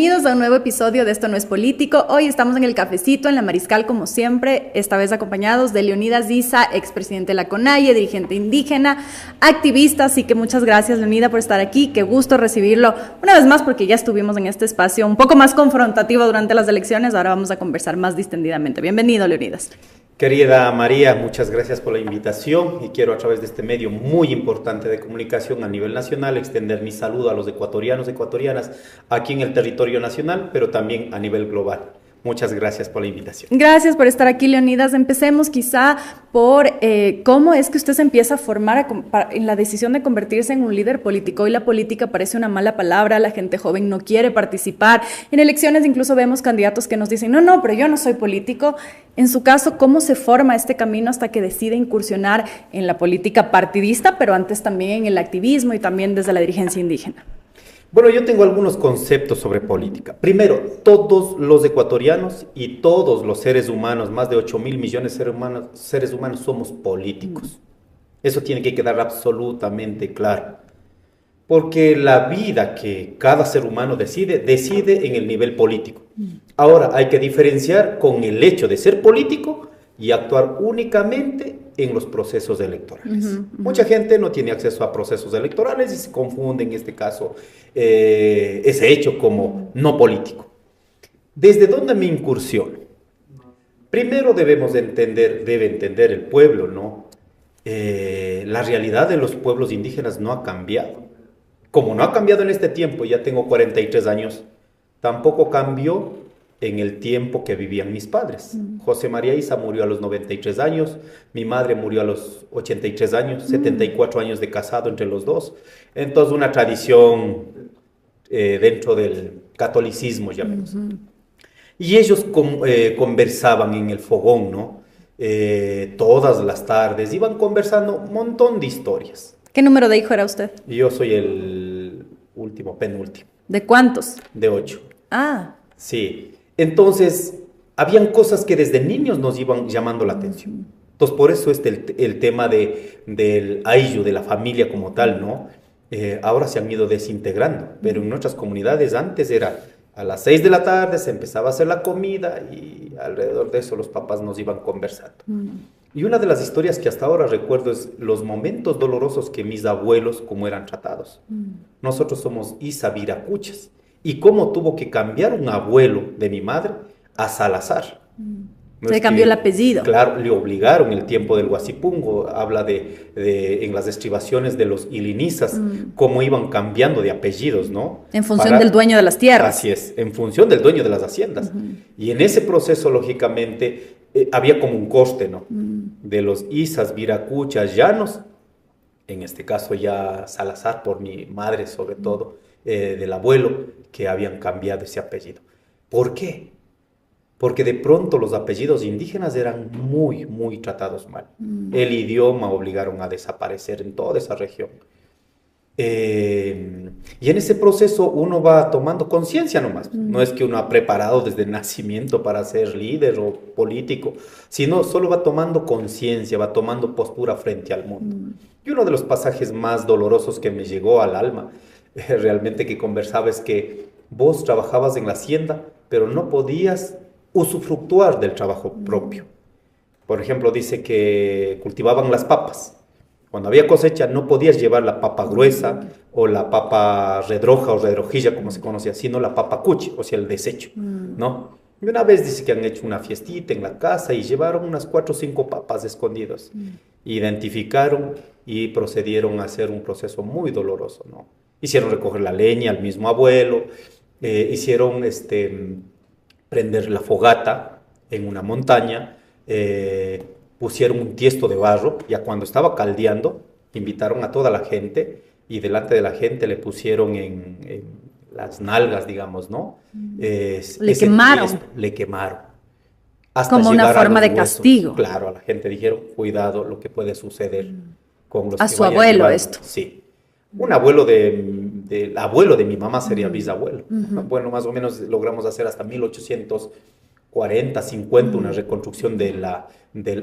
bienvenidos a un nuevo episodio de Esto No es Político. Hoy estamos en el cafecito, en la Mariscal, como siempre, esta vez acompañados de Leonidas Issa, expresidente de la CONAIE, dirigente indígena, activista, así que muchas gracias, Leonida, por estar aquí. Qué gusto recibirlo una vez más, porque ya estuvimos en este espacio un poco más confrontativo durante las elecciones. Ahora vamos a conversar más distendidamente. Bienvenido, Leonidas. Querida María, muchas gracias por la invitación y quiero a través de este medio muy importante de comunicación a nivel nacional extender mi saludo a los ecuatorianos y ecuatorianas aquí en el territorio nacional, pero también a nivel global. Muchas gracias por la invitación. Gracias por estar aquí, Leonidas. Empecemos quizá por cómo es que usted se empieza a formar en la decisión de convertirse en un líder político. Hoy la política parece una mala palabra, la gente joven no quiere participar. En elecciones incluso vemos candidatos que nos dicen, no, pero yo no soy político. En su caso, ¿cómo se forma este camino hasta que decide incursionar en la política partidista, pero antes también en el activismo y también desde la dirigencia indígena? Bueno, yo tengo algunos conceptos sobre política. Primero, todos los ecuatorianos y todos los seres humanos, más de 8.000 millones de seres humanos, somos políticos. Eso tiene que quedar absolutamente claro. Porque la vida que cada ser humano decide en el nivel político. Ahora, hay que diferenciar con el hecho de ser político y actuar únicamente en los procesos electorales. Mucha gente no tiene acceso a procesos electorales y se confunde en este caso ese hecho como no político. ¿Desde dónde me incursiono? Primero debe entender el pueblo, ¿no? La realidad de los pueblos indígenas no ha cambiado. Como no ha cambiado en este tiempo, ya tengo 43 años, tampoco cambió en el tiempo que vivían mis padres. José María Issa murió a los 93 años, mi madre murió a los 83 años, 74 años de casado entre los dos. Entonces, una tradición dentro del catolicismo, llamemos. Y ellos conversaban en el fogón, ¿no? Todas las tardes, iban conversando un montón de historias. ¿Qué número de hijo era usted? Yo soy el penúltimo. ¿De cuántos? De 8. Ah. Sí. Entonces, habían cosas que desde niños nos iban llamando la atención. Entonces, por eso el tema del ayllu, de la familia como tal, ¿no? Ahora se han ido desintegrando, pero en nuestras comunidades antes era a las 6 de la tarde, se empezaba a hacer la comida y alrededor de eso los papás nos iban conversando. Y una de las historias que hasta ahora recuerdo es los momentos dolorosos que mis abuelos, cómo eran tratados. Nosotros somos Issa Viracuchas. Y cómo tuvo que cambiar un abuelo de mi madre a Salazar. Se cambió el apellido. Claro, le obligaron el tiempo del Huasipungo. Habla en las estribaciones de los ilinizas, cómo iban cambiando de apellidos, ¿no? En función del dueño de las tierras. Así es, en función del dueño de las haciendas. Y en ese proceso, lógicamente, había como un coste, ¿no? De los Issas, Viracuchas, llanos, en este caso ya Salazar, por mi madre sobre todo, del abuelo, que habían cambiado ese apellido. ¿Por qué? Porque de pronto los apellidos indígenas eran muy, muy tratados mal. El idioma obligaron a desaparecer en toda esa región. Y en ese proceso uno va tomando conciencia nomás. No es que uno ha preparado desde el nacimiento para ser líder o político, sino solo va tomando conciencia, va tomando postura frente al mundo. Y uno de los pasajes más dolorosos que me llegó al alma realmente que conversaba es que vos trabajabas en la hacienda, pero no podías usufructuar del trabajo propio. Por ejemplo, dice que cultivaban las papas. Cuando había cosecha no podías llevar la papa gruesa o la papa redroja o redrojilla, como se conocía, sino la papa cuchi, o sea, el desecho, ¿no? Y una vez dice que han hecho una fiestita en la casa y llevaron unas 4 o 5 papas escondidas. Identificaron y procedieron a hacer un proceso muy doloroso, ¿no? Hicieron recoger la leña al mismo abuelo, hicieron prender la fogata en una montaña, pusieron un tiesto de barro, ya cuando estaba caldeando, invitaron a toda la gente y delante de la gente le pusieron en las nalgas, digamos, ¿no? Le quemaron. Le quemaron. Hasta como una forma de castigo. Claro, a la gente dijeron, cuidado lo que puede suceder con los a que su vayan abuelo llevando. esto. Sí. Un abuelo del abuelo de mi mamá sería bisabuelo. Bueno, más o menos logramos hacer hasta 1840, 50 una reconstrucción del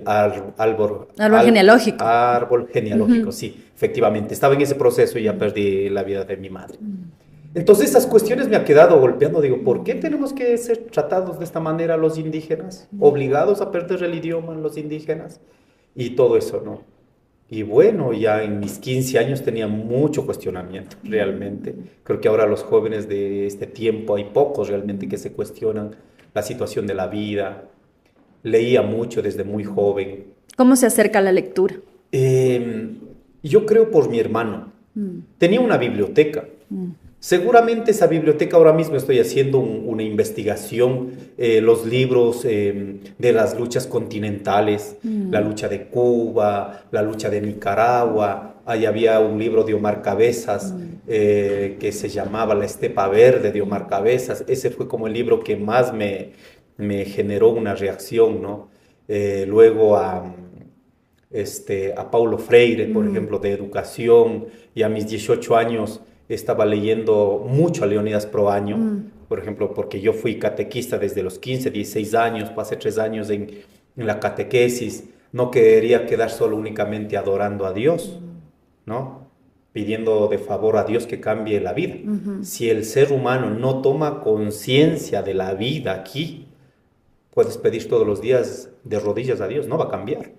árbol genealógico. Árbol genealógico, sí, efectivamente. Estaba en ese proceso y ya perdí la vida de mi madre. Entonces esas cuestiones me ha quedado golpeando. Digo, ¿por qué tenemos que ser tratados de esta manera los indígenas? Obligados a perder el idioma los indígenas y todo eso, ¿no? Y bueno, ya en mis 15 años tenía mucho cuestionamiento, realmente. Creo que ahora los jóvenes de este tiempo hay pocos realmente que se cuestionan la situación de la vida. Leía mucho desde muy joven. ¿Cómo se acerca a la lectura? Yo creo por mi hermano. Tenía una biblioteca. Seguramente esa biblioteca, ahora mismo estoy haciendo una investigación, los libros de las luchas continentales, la lucha de Cuba, la lucha de Nicaragua. Ahí había un libro de Omar Cabezas que se llamaba La Estepa Verde de Omar Cabezas. Ese fue como el libro que más me generó una reacción, ¿no? Luego a Paulo Freire, por ejemplo, de educación, y a mis 18 años estaba leyendo mucho a Leonidas Proaño, por ejemplo, porque yo fui catequista desde los 15, 16 años, pasé 3 años en la catequesis, no quería quedar solo únicamente adorando a Dios, ¿no? Pidiendo de favor a Dios que cambie la vida. Si el ser humano no toma conciencia de la vida aquí, puedes pedir todos los días de rodillas a Dios, no va a cambiar.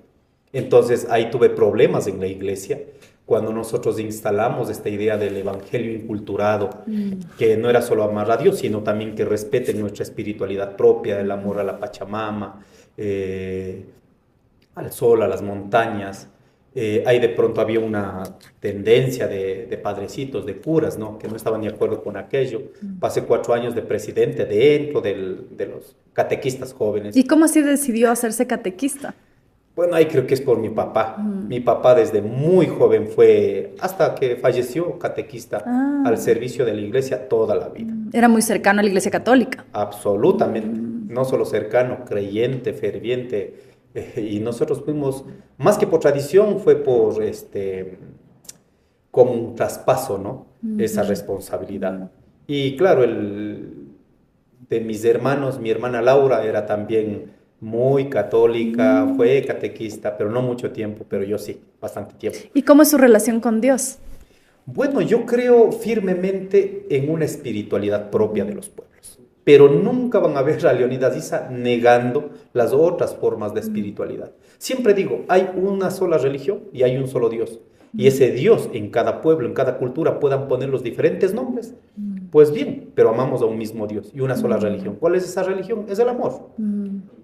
Entonces ahí tuve problemas en la iglesia cuando nosotros instalamos esta idea del evangelio inculturado, que no era solo amar a Dios, sino también que respeten nuestra espiritualidad propia, el amor a la Pachamama, al sol, a las montañas. Ahí de pronto había una tendencia de padrecitos, de curas, ¿no? Que no estaban de acuerdo con aquello. Pasé 4 años de presidente dentro de los catequistas jóvenes. ¿Y cómo así decidió hacerse catequista? Bueno, ahí creo que es por mi papá. Mi papá desde muy joven fue, hasta que falleció, catequista al servicio de la iglesia toda la vida. Era muy cercano a la iglesia católica. Absolutamente. No solo cercano, creyente, ferviente. Y nosotros fuimos, más que por tradición, fue por como un traspaso, ¿no? Esa responsabilidad. Y claro, de mis hermanos, mi hermana Laura era también muy católica, fue catequista, pero no mucho tiempo, pero yo sí, bastante tiempo. ¿Y cómo es su relación con Dios? Bueno, yo creo firmemente en una espiritualidad propia de los pueblos, pero nunca van a ver a Leonidas Issa negando las otras formas de espiritualidad. Siempre digo, hay una sola religión y hay un solo Dios. Y ese Dios en cada pueblo, en cada cultura, puedan poner los diferentes nombres. Pues bien, pero amamos a un mismo Dios y una sola religión. ¿Cuál es esa religión? Es el amor.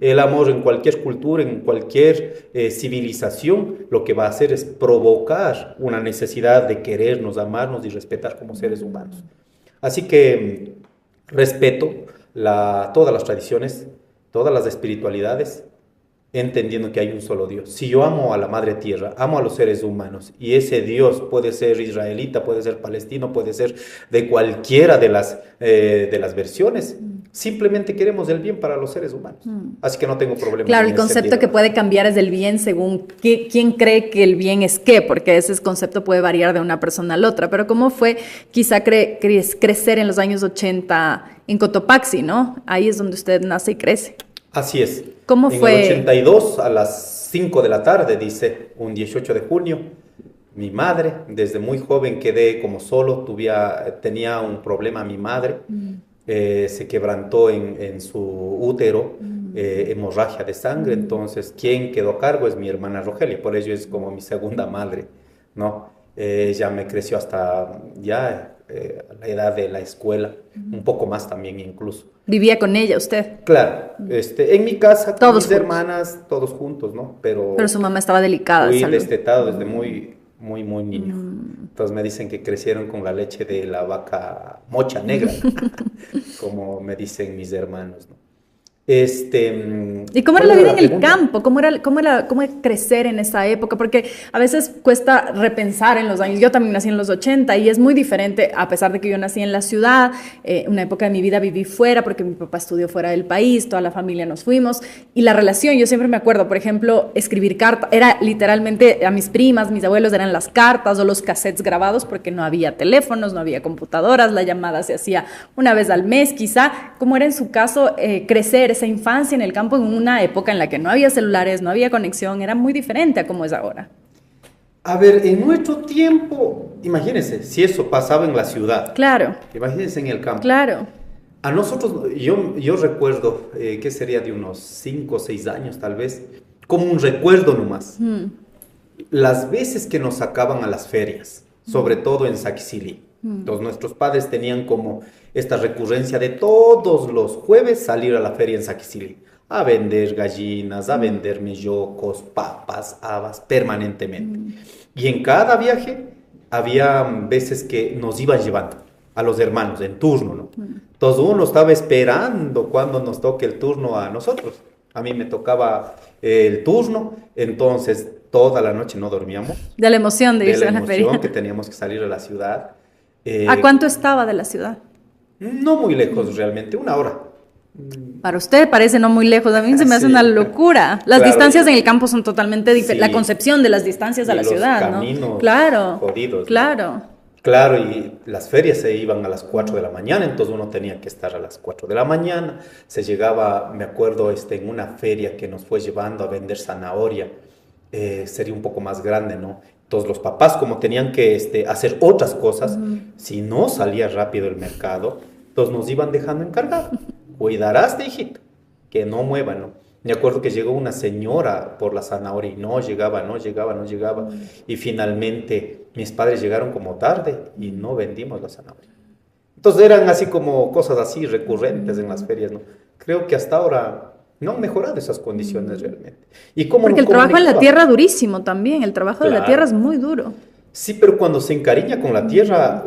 El amor en cualquier cultura, en cualquier civilización, lo que va a hacer es provocar una necesidad de querernos, amarnos y respetar como seres humanos. Así que respeto todas las tradiciones, todas las espiritualidades, entendiendo que hay un solo Dios. Si yo amo a la Madre Tierra, amo a los seres humanos, y ese Dios puede ser israelita, puede ser palestino, puede ser de cualquiera de las versiones, simplemente queremos el bien para los seres humanos. Así que no tengo problema. Claro, el concepto que puede cambiar es del bien según quién cree que el bien es qué, porque ese concepto puede variar de una persona a la otra. Pero ¿cómo fue quizá crecer en los años 80 en Cotopaxi, ¿no? Ahí es donde usted nace y crece. Así es. ¿Cómo fue? En el 82, a las 5 de la tarde, dice, un 18 de junio, mi madre, desde muy joven quedé como solo, tenía un problema mi madre, se quebrantó en su útero, hemorragia de sangre, entonces quien quedó a cargo es mi hermana Rogelia, por ello es como mi segunda madre, ¿no? Ella me creció hasta ya a la edad de la escuela, un poco más también incluso. ¿Vivía con ella usted? Claro, en mi casa, con mis juntos. Hermanas, todos juntos, ¿no? Pero su mamá estaba delicada. Fui destetado desde muy niño. Entonces me dicen que crecieron con la leche de la vaca mocha negra, como me dicen mis hermanos, ¿no? ¿Y cómo era la vida en el campo? ¿Cómo era crecer en esa época? Porque a veces cuesta repensar en los años. Yo también nací en los 80 y es muy diferente, a pesar de que yo nací en la ciudad. Una época de mi vida viví fuera porque mi papá estudió fuera del país, toda la familia nos fuimos. Y la relación, yo siempre me acuerdo, por ejemplo, escribir cartas. Era literalmente a mis primas, mis abuelos eran las cartas o los cassettes grabados porque no había teléfonos, no había computadoras. La llamada se hacía una vez al mes quizá. ¿Cómo era en su caso crecer esa infancia en el campo en una época en la que no había celulares, no había conexión, era muy diferente a como es ahora? A ver, en nuestro tiempo, imagínense, si eso pasaba en la ciudad, Claro, imagínense en el campo. claro. A nosotros, yo recuerdo, que sería de unos 5 o 6 años tal vez, como un recuerdo nomás. Las veces que nos sacaban a las ferias, sobre todo en Saquicili. Entonces nuestros padres tenían como esta recurrencia de todos los jueves salir a la feria en Saquicili, a vender gallinas, a vender mellocos, papas, habas, permanentemente. Y en cada viaje había veces que nos iban llevando a los hermanos en turno, ¿no? Entonces uno estaba esperando cuando nos toque el turno a nosotros. A mí me tocaba el turno, entonces toda la noche no dormíamos. De la emoción de De irse la a la feria. emoción que teníamos que salir a la ciudad. ¿A cuánto estaba de la ciudad? No muy lejos realmente, 1 hora. Para usted parece no muy lejos, a mí se me hace Sí. una locura. Las Claro, distancias en el campo son totalmente diferentes. sí. La concepción de las distancias a Y la los ciudad, ¿no? caminos Claro, jodidos, ¿no? claro. Claro, y las ferias se iban a las 4 de la mañana, entonces uno tenía que estar a las 4 de la mañana. Se llegaba, me acuerdo, en una feria que nos fue llevando a vender zanahoria, sería un poco más grande, ¿no? Entonces los papás, como tenían que hacer otras cosas, si no salía rápido el mercado, entonces nos iban dejando encargado. Cuidarás de hijito, que no mueva, ¿no? Me acuerdo que llegó una señora por la zanahoria y no llegaba, no llegaba, no llegaba. Y finalmente mis padres llegaron como tarde y no vendimos la zanahoria. Entonces eran así como cosas así recurrentes en las ferias, ¿no? Creo que hasta ahora no han mejorado esas condiciones realmente. ¿Y cómo Porque nos el trabajo en la comunicábamos? tierra durísimo también, el trabajo de la Claro. tierra es muy duro. Sí, pero cuando se encariña con la tierra,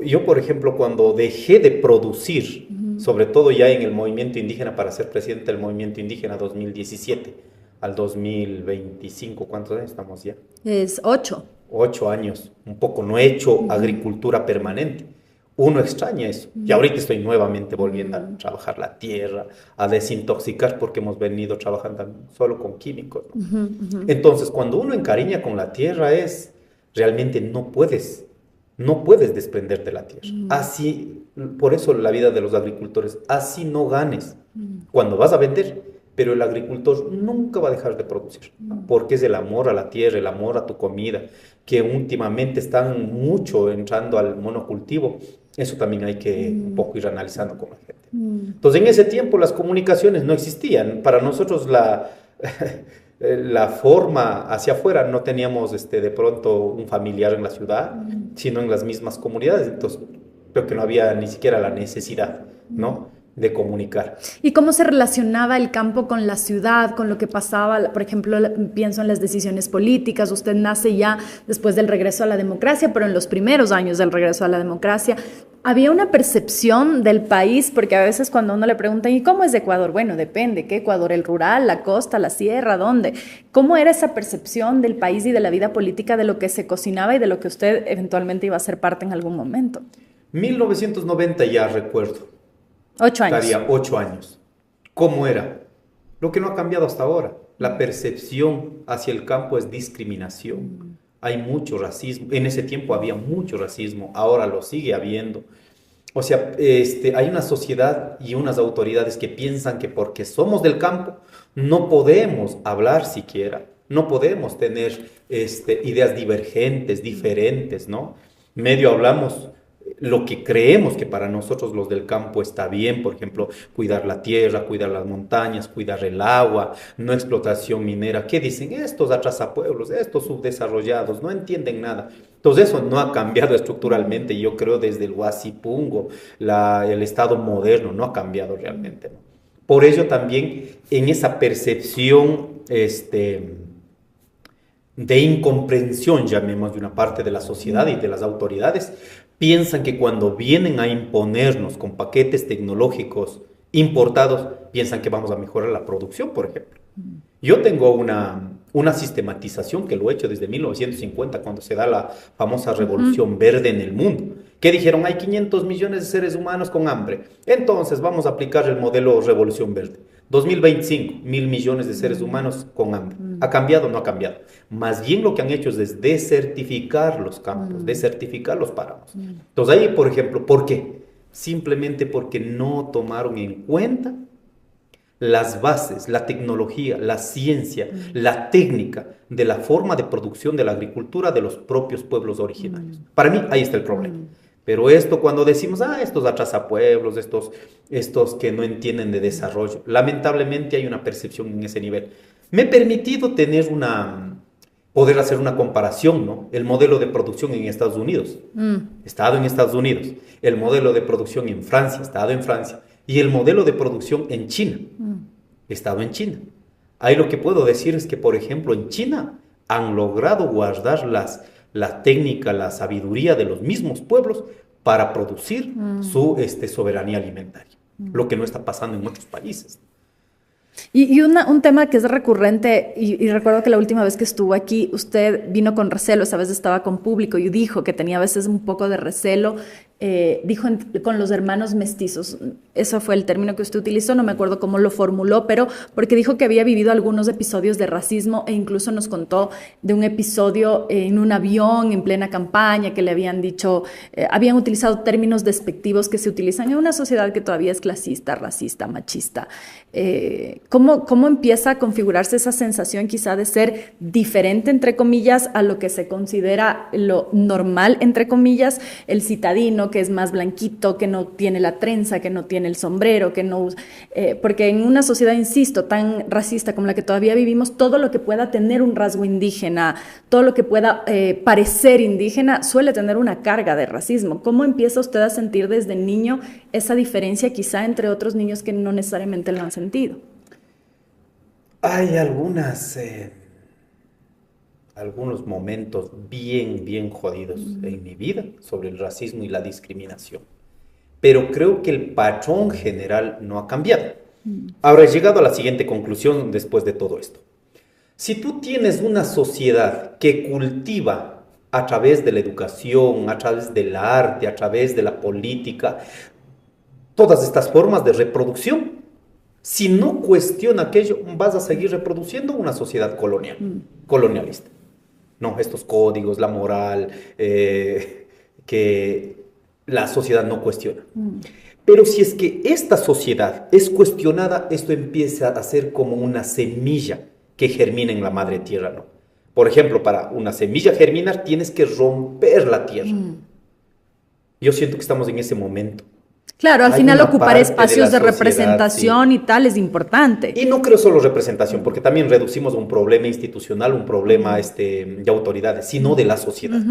yo por ejemplo, cuando dejé de producir, sobre todo ya en el movimiento indígena, para ser presidente del movimiento indígena 2017 al 2025, ¿cuántos años estamos ya? Es 8. 8 años, un poco no he hecho agricultura permanente. Uno extraña eso. Y ahorita estoy nuevamente volviendo a trabajar la tierra, a desintoxicar, porque hemos venido trabajando solo con químicos, ¿no? Entonces, cuando uno encariña con la tierra realmente no puedes desprenderte de la tierra. Así, por eso la vida de los agricultores, así no ganes cuando vas a vender, pero el agricultor nunca va a dejar de producir, porque es el amor a la tierra, el amor a tu comida, que últimamente están mucho entrando al monocultivo. Eso también hay que un poco ir analizando con la gente. Entonces, en ese tiempo las comunicaciones no existían. Para nosotros la forma hacia afuera, no teníamos de pronto un familiar en la ciudad, sino en las mismas comunidades. Entonces, creo que no había ni siquiera la necesidad, ¿no?, de comunicar. ¿Y cómo se relacionaba el campo con la ciudad, con lo que pasaba? Por ejemplo, pienso en las decisiones políticas. Usted nace ya después del regreso a la democracia, pero en los primeros años del regreso a la democracia, ¿había una percepción del país? Porque a veces cuando uno le pregunta, ¿y cómo es de Ecuador? Bueno, depende. ¿Qué Ecuador? ¿El rural, la costa, la sierra? ¿Dónde? ¿Cómo era esa percepción del país y de la vida política, de lo que se cocinaba y de lo que usted eventualmente iba a ser parte en algún momento? 1990 ya recuerdo. 8 años. Estaría 8 años. ¿Cómo era? Lo que no ha cambiado hasta ahora. La percepción hacia el campo es discriminación. Hay mucho racismo. En ese tiempo había mucho racismo. Ahora lo sigue habiendo. O sea, hay una sociedad y unas autoridades que piensan que porque somos del campo no podemos hablar siquiera. No podemos tener ideas divergentes, diferentes, ¿no? Medio hablamos lo que creemos que para nosotros los del campo está bien, por ejemplo, cuidar la tierra, cuidar las montañas, cuidar el agua, no explotación minera. ¿Qué dicen? Estos atrasapueblos, estos subdesarrollados, no entienden nada. Entonces eso no ha cambiado estructuralmente, yo creo desde el Huasipungo, el Estado moderno, no ha cambiado realmente, ¿no? Por ello también en esa percepción de incomprensión, llamemos, de una parte de la sociedad y de las autoridades, piensan que cuando vienen a imponernos con paquetes tecnológicos importados, piensan que vamos a mejorar la producción, por ejemplo. Yo tengo una sistematización que lo he hecho desde 1950, cuando se da la famosa revolución verde en el mundo, que dijeron hay 500 millones de seres humanos con hambre, entonces vamos a aplicar el modelo revolución verde. 2025, 1.000 millones de seres humanos con hambre. ¿Ha cambiado? No ha cambiado. Más bien lo que han hecho es desertificar los campos, desertificar los páramos. Entonces ahí, por ejemplo, ¿por qué? Simplemente porque no tomaron en cuenta las bases, la tecnología, la ciencia, la técnica de la forma de producción de la agricultura de los propios pueblos originarios. Para mí, ahí está el problema. Pero esto cuando decimos, estos atrasapueblos, estos que no entienden de desarrollo, lamentablemente hay una percepción en ese nivel. Me he permitido poder hacer una comparación, ¿no? El modelo de producción en Estados Unidos, he estado en Estados Unidos, el modelo de producción en Francia, he estado en Francia, y el modelo de producción en China, he estado en China. Ahí lo que puedo decir es que, por ejemplo, en China han logrado guardar la técnica, la sabiduría de los mismos pueblos para producir su soberanía alimentaria, lo que no está pasando en otros países. Y un tema que es recurrente, y recuerdo que la última vez que estuvo aquí, usted vino con recelo, esa vez estaba con público y dijo que tenía a veces un poco de recelo, dijo con los hermanos mestizos, eso fue el término que usted utilizó, no me acuerdo cómo lo formuló, pero porque dijo que había vivido algunos episodios de racismo e incluso nos contó de un episodio en un avión en plena campaña que le habían dicho, habían utilizado términos despectivos que se utilizan en una sociedad que todavía es clasista, racista, machista. ¿Cómo empieza a configurarse esa sensación quizá de ser diferente, entre comillas, a lo que se considera lo normal, entre comillas, el citadino que es más blanquito, que no tiene la trenza, que no tiene el sombrero, que no... porque en una sociedad, insisto, tan racista como la que todavía vivimos, todo lo que pueda tener un rasgo indígena, todo lo que pueda parecer indígena, suele tener una carga de racismo. ¿Cómo empieza usted a sentir desde niño esa diferencia quizá entre otros niños que no necesariamente lo han sentido? Hay algunos momentos bien jodidos en mi vida sobre el racismo y la discriminación. Pero creo que el patrón general no ha cambiado. Ahora he llegado a la siguiente conclusión después de todo esto. Si tú tienes una sociedad que cultiva a través de la educación, a través del arte, a través de la política, todas estas formas de reproducción, si no cuestiona aquello, vas a seguir reproduciendo una sociedad colonialista. No, estos códigos, la moral, que la sociedad no cuestiona. Pero si es que esta sociedad es cuestionada, esto empieza a ser como una semilla que germina en la madre tierra, ¿no? Por ejemplo, para una semilla germinar tienes que romper la tierra. Yo siento que estamos en ese momento. Claro, al final ocupar espacios de representación, sí, y tal es importante. Y no creo solo representación, porque también reducimos un problema institucional, un problema de autoridades, sino de la sociedad.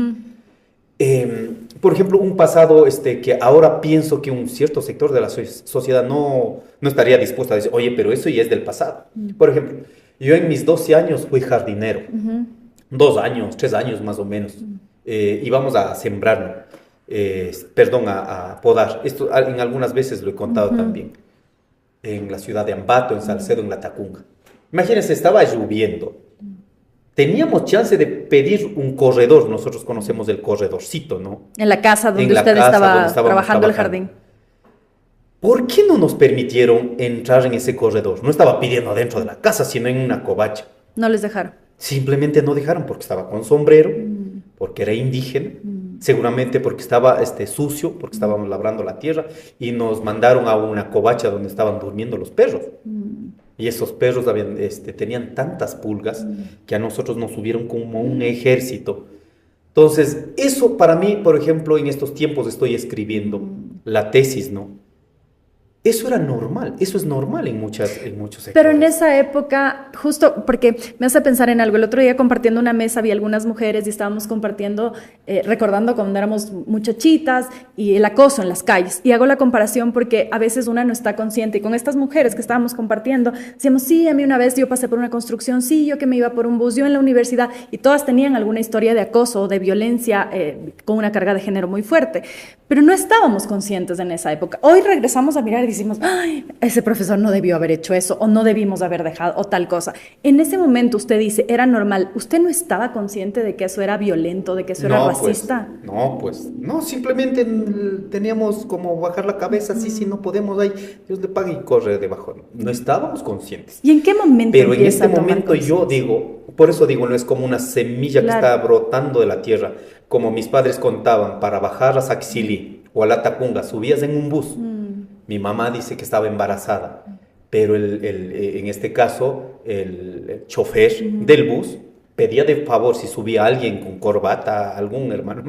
Por ejemplo, un pasado que ahora pienso que un cierto sector de la sociedad no estaría dispuesto a decir, oye, pero eso ya es del pasado. Por ejemplo, yo en mis 12 años fui jardinero, 2 años, 3 años más o menos, íbamos a sembrar, a podar. Esto en algunas veces lo he contado también, en la ciudad de Ambato, en Salcedo, en La Tacunga. Imagínense, estaba lloviendo. Teníamos chance de pedir un corredor, nosotros conocemos el corredorcito, ¿no? En la casa donde usted estaba trabajando el jardín. ¿Por qué no nos permitieron entrar en ese corredor? No estaba pidiendo adentro de la casa, sino en una covacha. No les dejaron. Simplemente no dejaron porque estaba con sombrero, porque era indígena, seguramente porque estaba sucio, porque estábamos labrando la tierra, y nos mandaron a una covacha donde estaban durmiendo los perros. Y esos perros tenían tantas pulgas que a nosotros nos subieron como un ejército. Entonces, eso para mí, por ejemplo, en estos tiempos estoy escribiendo la tesis, ¿no? Eso era normal, eso es normal en muchos sectores. Pero en esa época, justo porque me hace pensar en algo, el otro día compartiendo una mesa había algunas mujeres y estábamos compartiendo, recordando cuando éramos muchachitas y el acoso en las calles. Y hago la comparación porque a veces una no está consciente. Y con estas mujeres que estábamos compartiendo, decíamos, sí, a mí una vez yo pasé por una construcción, sí, yo que me iba por un bus, yo en la universidad, y todas tenían alguna historia de acoso o de violencia con una carga de género muy fuerte. Pero no estábamos conscientes en esa época. Hoy regresamos a mirar y decimos, ay, ese profesor no debió haber hecho eso, o no debimos haber dejado, o tal cosa. En ese momento usted dice, era normal. ¿Usted no estaba consciente de que eso era violento, de que eso era racista? No, simplemente teníamos como bajar la cabeza, sí, no podemos, ahí, Dios le pague y corre debajo. No estábamos conscientes. ¿Y en qué momento Pero en este momento yo digo, por eso digo, no es como una semilla que está brotando de la tierra, como mis padres contaban, para bajar a Saxilí o a La Tacunga, subías en un bus. Mi mamá dice que estaba embarazada. pero en este caso el chofer del bus pedía de favor, si subía alguien con corbata, algún hermano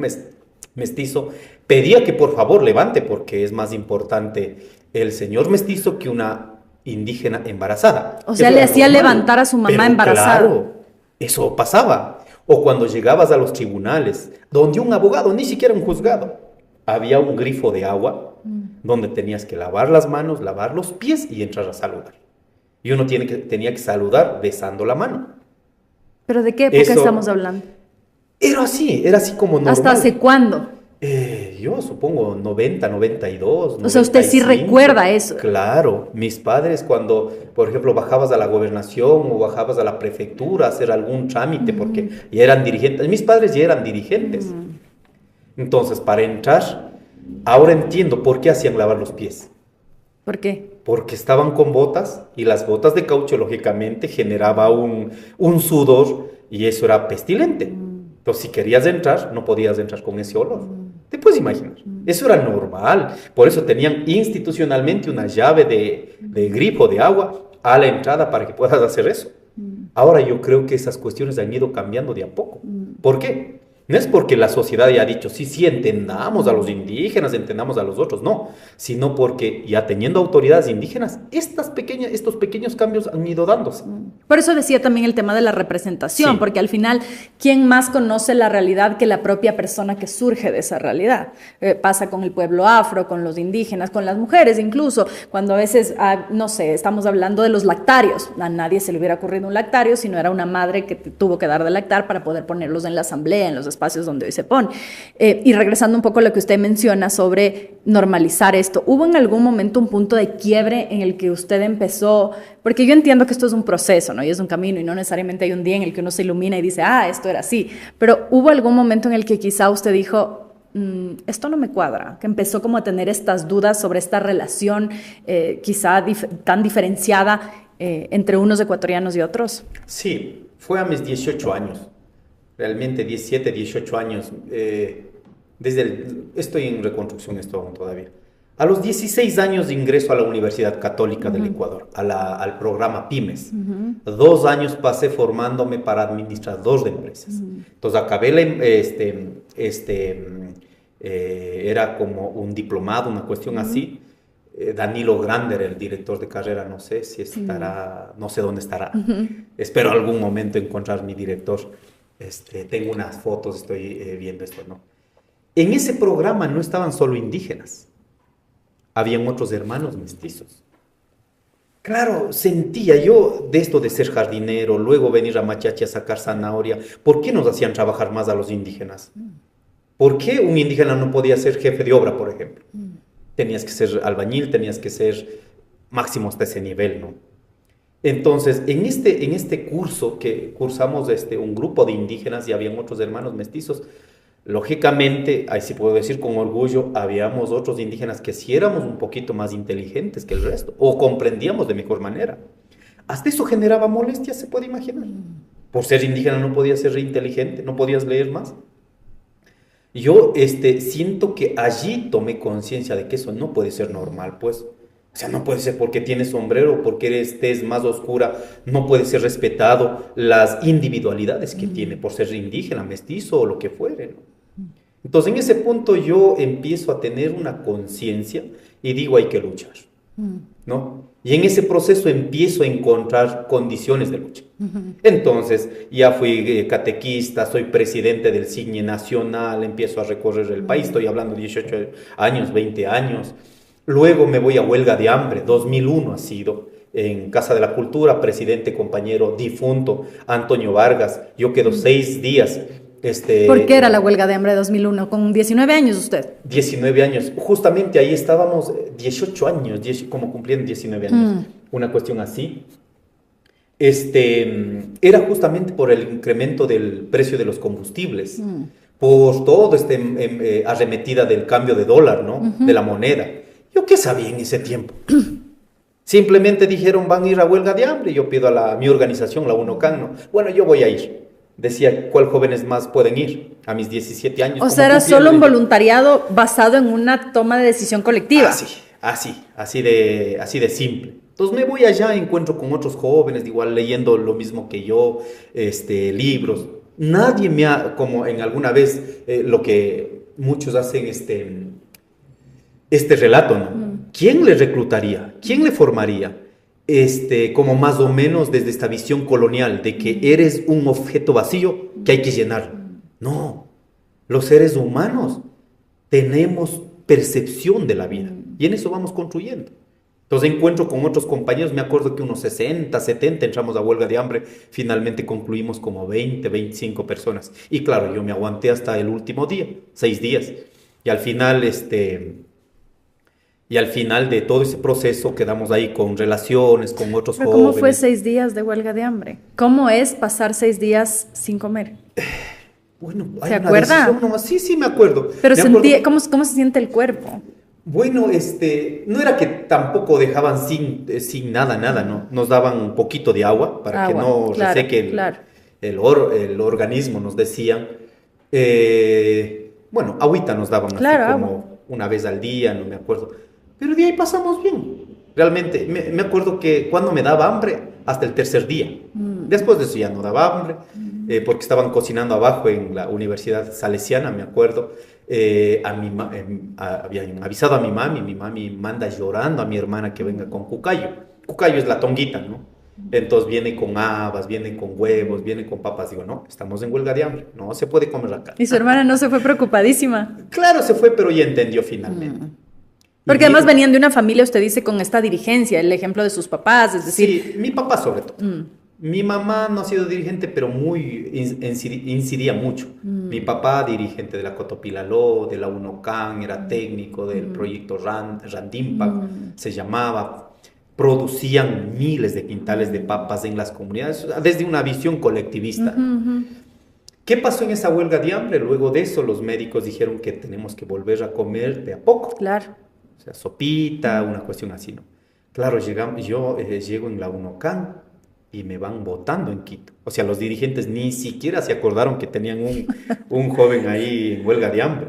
mestizo, pedía que por favor levante porque es más importante el señor mestizo que una indígena embarazada. O sea, le hacía levantar a su mamá embarazada. Claro, eso pasaba. O cuando llegabas a los tribunales, donde un abogado, ni siquiera un juzgado, había un grifo de agua donde tenías que lavar las manos, lavar los pies y entrar a saludar. Y uno tenía que saludar besando la mano. ¿Pero de qué época estamos hablando? Era así como normal. ¿Hasta hace cuándo? Yo supongo 90, 92. O sea, usted sí recuerda eso. Claro, mis padres cuando, por ejemplo, bajabas a la gobernación o bajabas a la prefectura a hacer algún trámite, porque ya eran dirigentes, mis padres ya eran dirigentes. Entonces, para entrar, ahora entiendo por qué hacían lavar los pies. ¿Por qué? Porque estaban con botas y las botas de caucho, lógicamente, generaba un sudor y eso era pestilente. Entonces, si querías entrar, no podías entrar con ese olor. ¿Te puedes imaginar? Eso era normal. Por eso tenían institucionalmente una llave de grifo de agua a la entrada para que puedas hacer eso. Ahora yo creo que esas cuestiones han ido cambiando de a poco. ¿Por qué? No es porque la sociedad ya ha dicho, sí, entendamos a los indígenas, entendamos a los otros, no, sino porque ya teniendo autoridades indígenas, estos pequeños cambios han ido dándose. Por eso decía también el tema de la representación, Sí. Porque al final, ¿quién más conoce la realidad que la propia persona que surge de esa realidad? Pasa con el pueblo afro, con los indígenas, con las mujeres incluso, cuando a veces, no sé, estamos hablando de los lactarios, a nadie se le hubiera ocurrido un lactario si no era una madre que tuvo que dar de lactar para poder ponerlos en la asamblea, en los espacios donde hoy se pone. Y regresando un poco a lo que usted menciona sobre normalizar esto, ¿hubo en algún momento un punto de quiebre en el que usted empezó? Porque yo entiendo que esto es un proceso, ¿no? Y es un camino y no necesariamente hay un día en el que uno se ilumina y dice, esto era así. Pero ¿hubo algún momento en el que quizá usted dijo, esto no me cuadra, que empezó como a tener estas dudas sobre esta relación quizá tan diferenciada entre unos ecuatorianos y otros? Sí, fue a mis 18 años. Realmente 17, 18 años, estoy en reconstrucción esto aún todavía. A los 16 años ingreso a la Universidad Católica del Ecuador, al programa Pymes. 2 años pasé formándome para administrador de empresas. Entonces acabé, era como un diplomado, una cuestión así. Danilo Grander, el director de carrera, no sé si estará, no sé dónde estará. Espero algún momento encontrar mi director. Tengo unas fotos, estoy viendo esto, ¿no? En ese programa no estaban solo indígenas, habían otros hermanos mestizos. Claro, sentía yo de esto de ser jardinero, luego venir a Machachi a sacar zanahoria. ¿Por qué nos hacían trabajar más a los indígenas? ¿Por qué un indígena no podía ser jefe de obra, por ejemplo? Tenías que ser albañil, tenías que ser máximo hasta ese nivel, ¿no? Entonces, en este curso que cursamos un grupo de indígenas y habían otros hermanos mestizos, lógicamente, ahí sí puedo decir con orgullo, habíamos otros indígenas que sí éramos un poquito más inteligentes que el resto, o comprendíamos de mejor manera. Hasta eso generaba molestia, se puede imaginar. Por ser indígena no podías ser inteligente, no podías leer más. Yo siento que allí tomé conciencia de que eso no puede ser normal, pues. O sea, no puede ser porque tienes sombrero, porque estés más oscura, no puede ser respetado las individualidades que tiene por ser indígena, mestizo o lo que fuere, ¿no? Entonces, en ese punto yo empiezo a tener una conciencia y digo, hay que luchar, ¿no? Y en ese proceso empiezo a encontrar condiciones de lucha. Entonces, ya fui catequista, soy presidente del CIGNE Nacional, empiezo a recorrer el país, estoy hablando de 18 años, 20 años. Luego me voy a huelga de hambre, 2001 ha sido, en Casa de la Cultura, presidente, compañero, difunto, Antonio Vargas. Yo quedo 6 días. ¿Por qué era la huelga de hambre de 2001? ¿Con 19 años usted? 19 años. Justamente ahí estábamos 18 años, como cumplían 19 años. Una cuestión así. Era justamente por el incremento del precio de los combustibles. Por todo arremetida del cambio de dólar, ¿no? De la moneda. ¿Yo qué sabía en ese tiempo? Simplemente dijeron, van a ir a huelga de hambre. Yo pido a mi organización, la UNOCAN, ¿no? Bueno, yo voy a ir. Decía, ¿cuál jóvenes más pueden ir? A mis 17 años. O sea, era solo un voluntariado basado en una toma de decisión colectiva. Así de simple. Entonces me voy allá, encuentro con otros jóvenes, igual leyendo lo mismo que yo, libros. Nadie me ha, como en alguna vez, lo que muchos hacen, este relato, ¿no? ¿Quién le reclutaría? ¿Quién le formaría? Como más o menos desde esta visión colonial de que eres un objeto vacío que hay que llenar. No, los seres humanos tenemos percepción de la vida y en eso vamos construyendo. Entonces encuentro con otros compañeros, me acuerdo que unos 60, 70 entramos a huelga de hambre, finalmente concluimos como 20, 25 personas. Y claro, yo me aguanté hasta el último día, 6 días. Y al final, de todo ese proceso quedamos ahí con relaciones, con otros ¿Pero jóvenes. cómo fue 6 días de huelga de hambre? ¿Cómo es pasar 6 días sin comer? Bueno, ¿Se acuerda? Sí, me acuerdo. Pero ¿cómo se siente el cuerpo? Bueno, no era que tampoco dejaban sin nada, ¿no? Nos daban un poquito de agua para que no reseque el organismo, nos decían. Bueno, agüita nos daban así como una vez al día, no me acuerdo. Pero de ahí pasamos bien. Realmente, me acuerdo que cuando me daba hambre, hasta el tercer día. Después de eso ya no daba hambre, porque estaban cocinando abajo en la Universidad Salesiana, me acuerdo. Habían avisado a mi mami manda llorando a mi hermana que venga con cucayo. Cucayo es la tonguita, ¿no? Entonces viene con habas, viene con huevos, viene con papas. Digo, no, estamos en huelga de hambre, no se puede comer acá. ¿Y su hermana no se fue preocupadísima? Claro, se fue, pero ya entendió finalmente. Porque además venían de una familia, usted dice, con esta dirigencia, el ejemplo de sus papás, es decir... Sí, mi papá sobre todo. Mi mamá no ha sido dirigente, pero incidía mucho. Mi papá, dirigente de la Cotopilaló, de la UNOCAN, era técnico del proyecto Randimpa, se llamaba. Producían miles de quintales de papas en las comunidades, desde una visión colectivista. ¿Qué pasó en esa huelga de hambre? Luego de eso, los médicos dijeron que tenemos que volver a comer de a poco. Claro. O sea, sopita, una cuestión así, ¿no? Claro, yo llego en la UNOCAN y me van votando en Quito. O sea, los dirigentes ni siquiera se acordaron que tenían un joven ahí en huelga de hambre.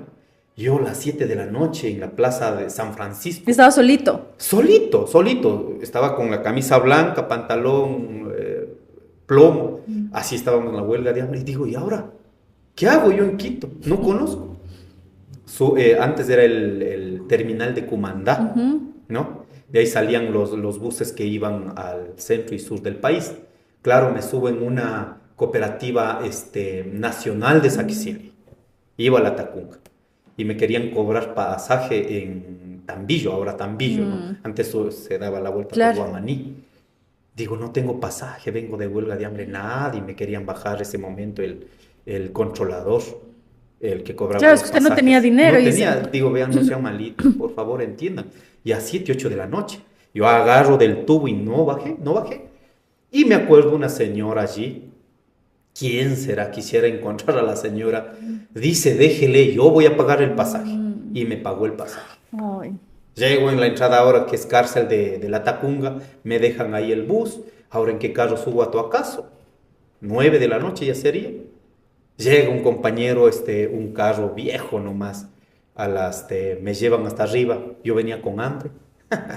Yo a las 7 de la noche en la plaza de San Francisco. ¿Estaba solito? Solito. Estaba con la camisa blanca, pantalón plomo. Así estábamos en la huelga de hambre. Y digo, ¿y ahora? ¿Qué hago yo en Quito? No conozco. Antes era el terminal de Cumandá, ¿no? De ahí salían los buses que iban al centro y sur del país. Claro, me subo en una cooperativa nacional de Saquicili. Iba a la Tacunga. Y me querían cobrar pasaje en Tambillo, ahora Tambillo, ¿no? Antes se daba la vuelta por Guamaní. Digo, no tengo pasaje, vengo de huelga de hambre, nada. Y me querían bajar ese momento el controlador, el que cobraba. Claro, es que usted no tenía dinero. Digo, vean, no sean malitos, por favor, entiendan. Y a 7, 8 de la noche, yo agarro del tubo y no bajé. Y me acuerdo una señora allí. ¿Quién será? Quisiera encontrar a la señora. Dice, déjele, yo voy a pagar el pasaje. Y me pagó el pasaje. Ay. Llego en la entrada ahora, que es cárcel de la Tacunga. Me dejan ahí el bus. Ahora, ¿en qué carro subo a Toacaso? 9 de la noche ya sería. Llega un compañero, un carro viejo nomás. Me llevan hasta arriba. Yo venía con hambre.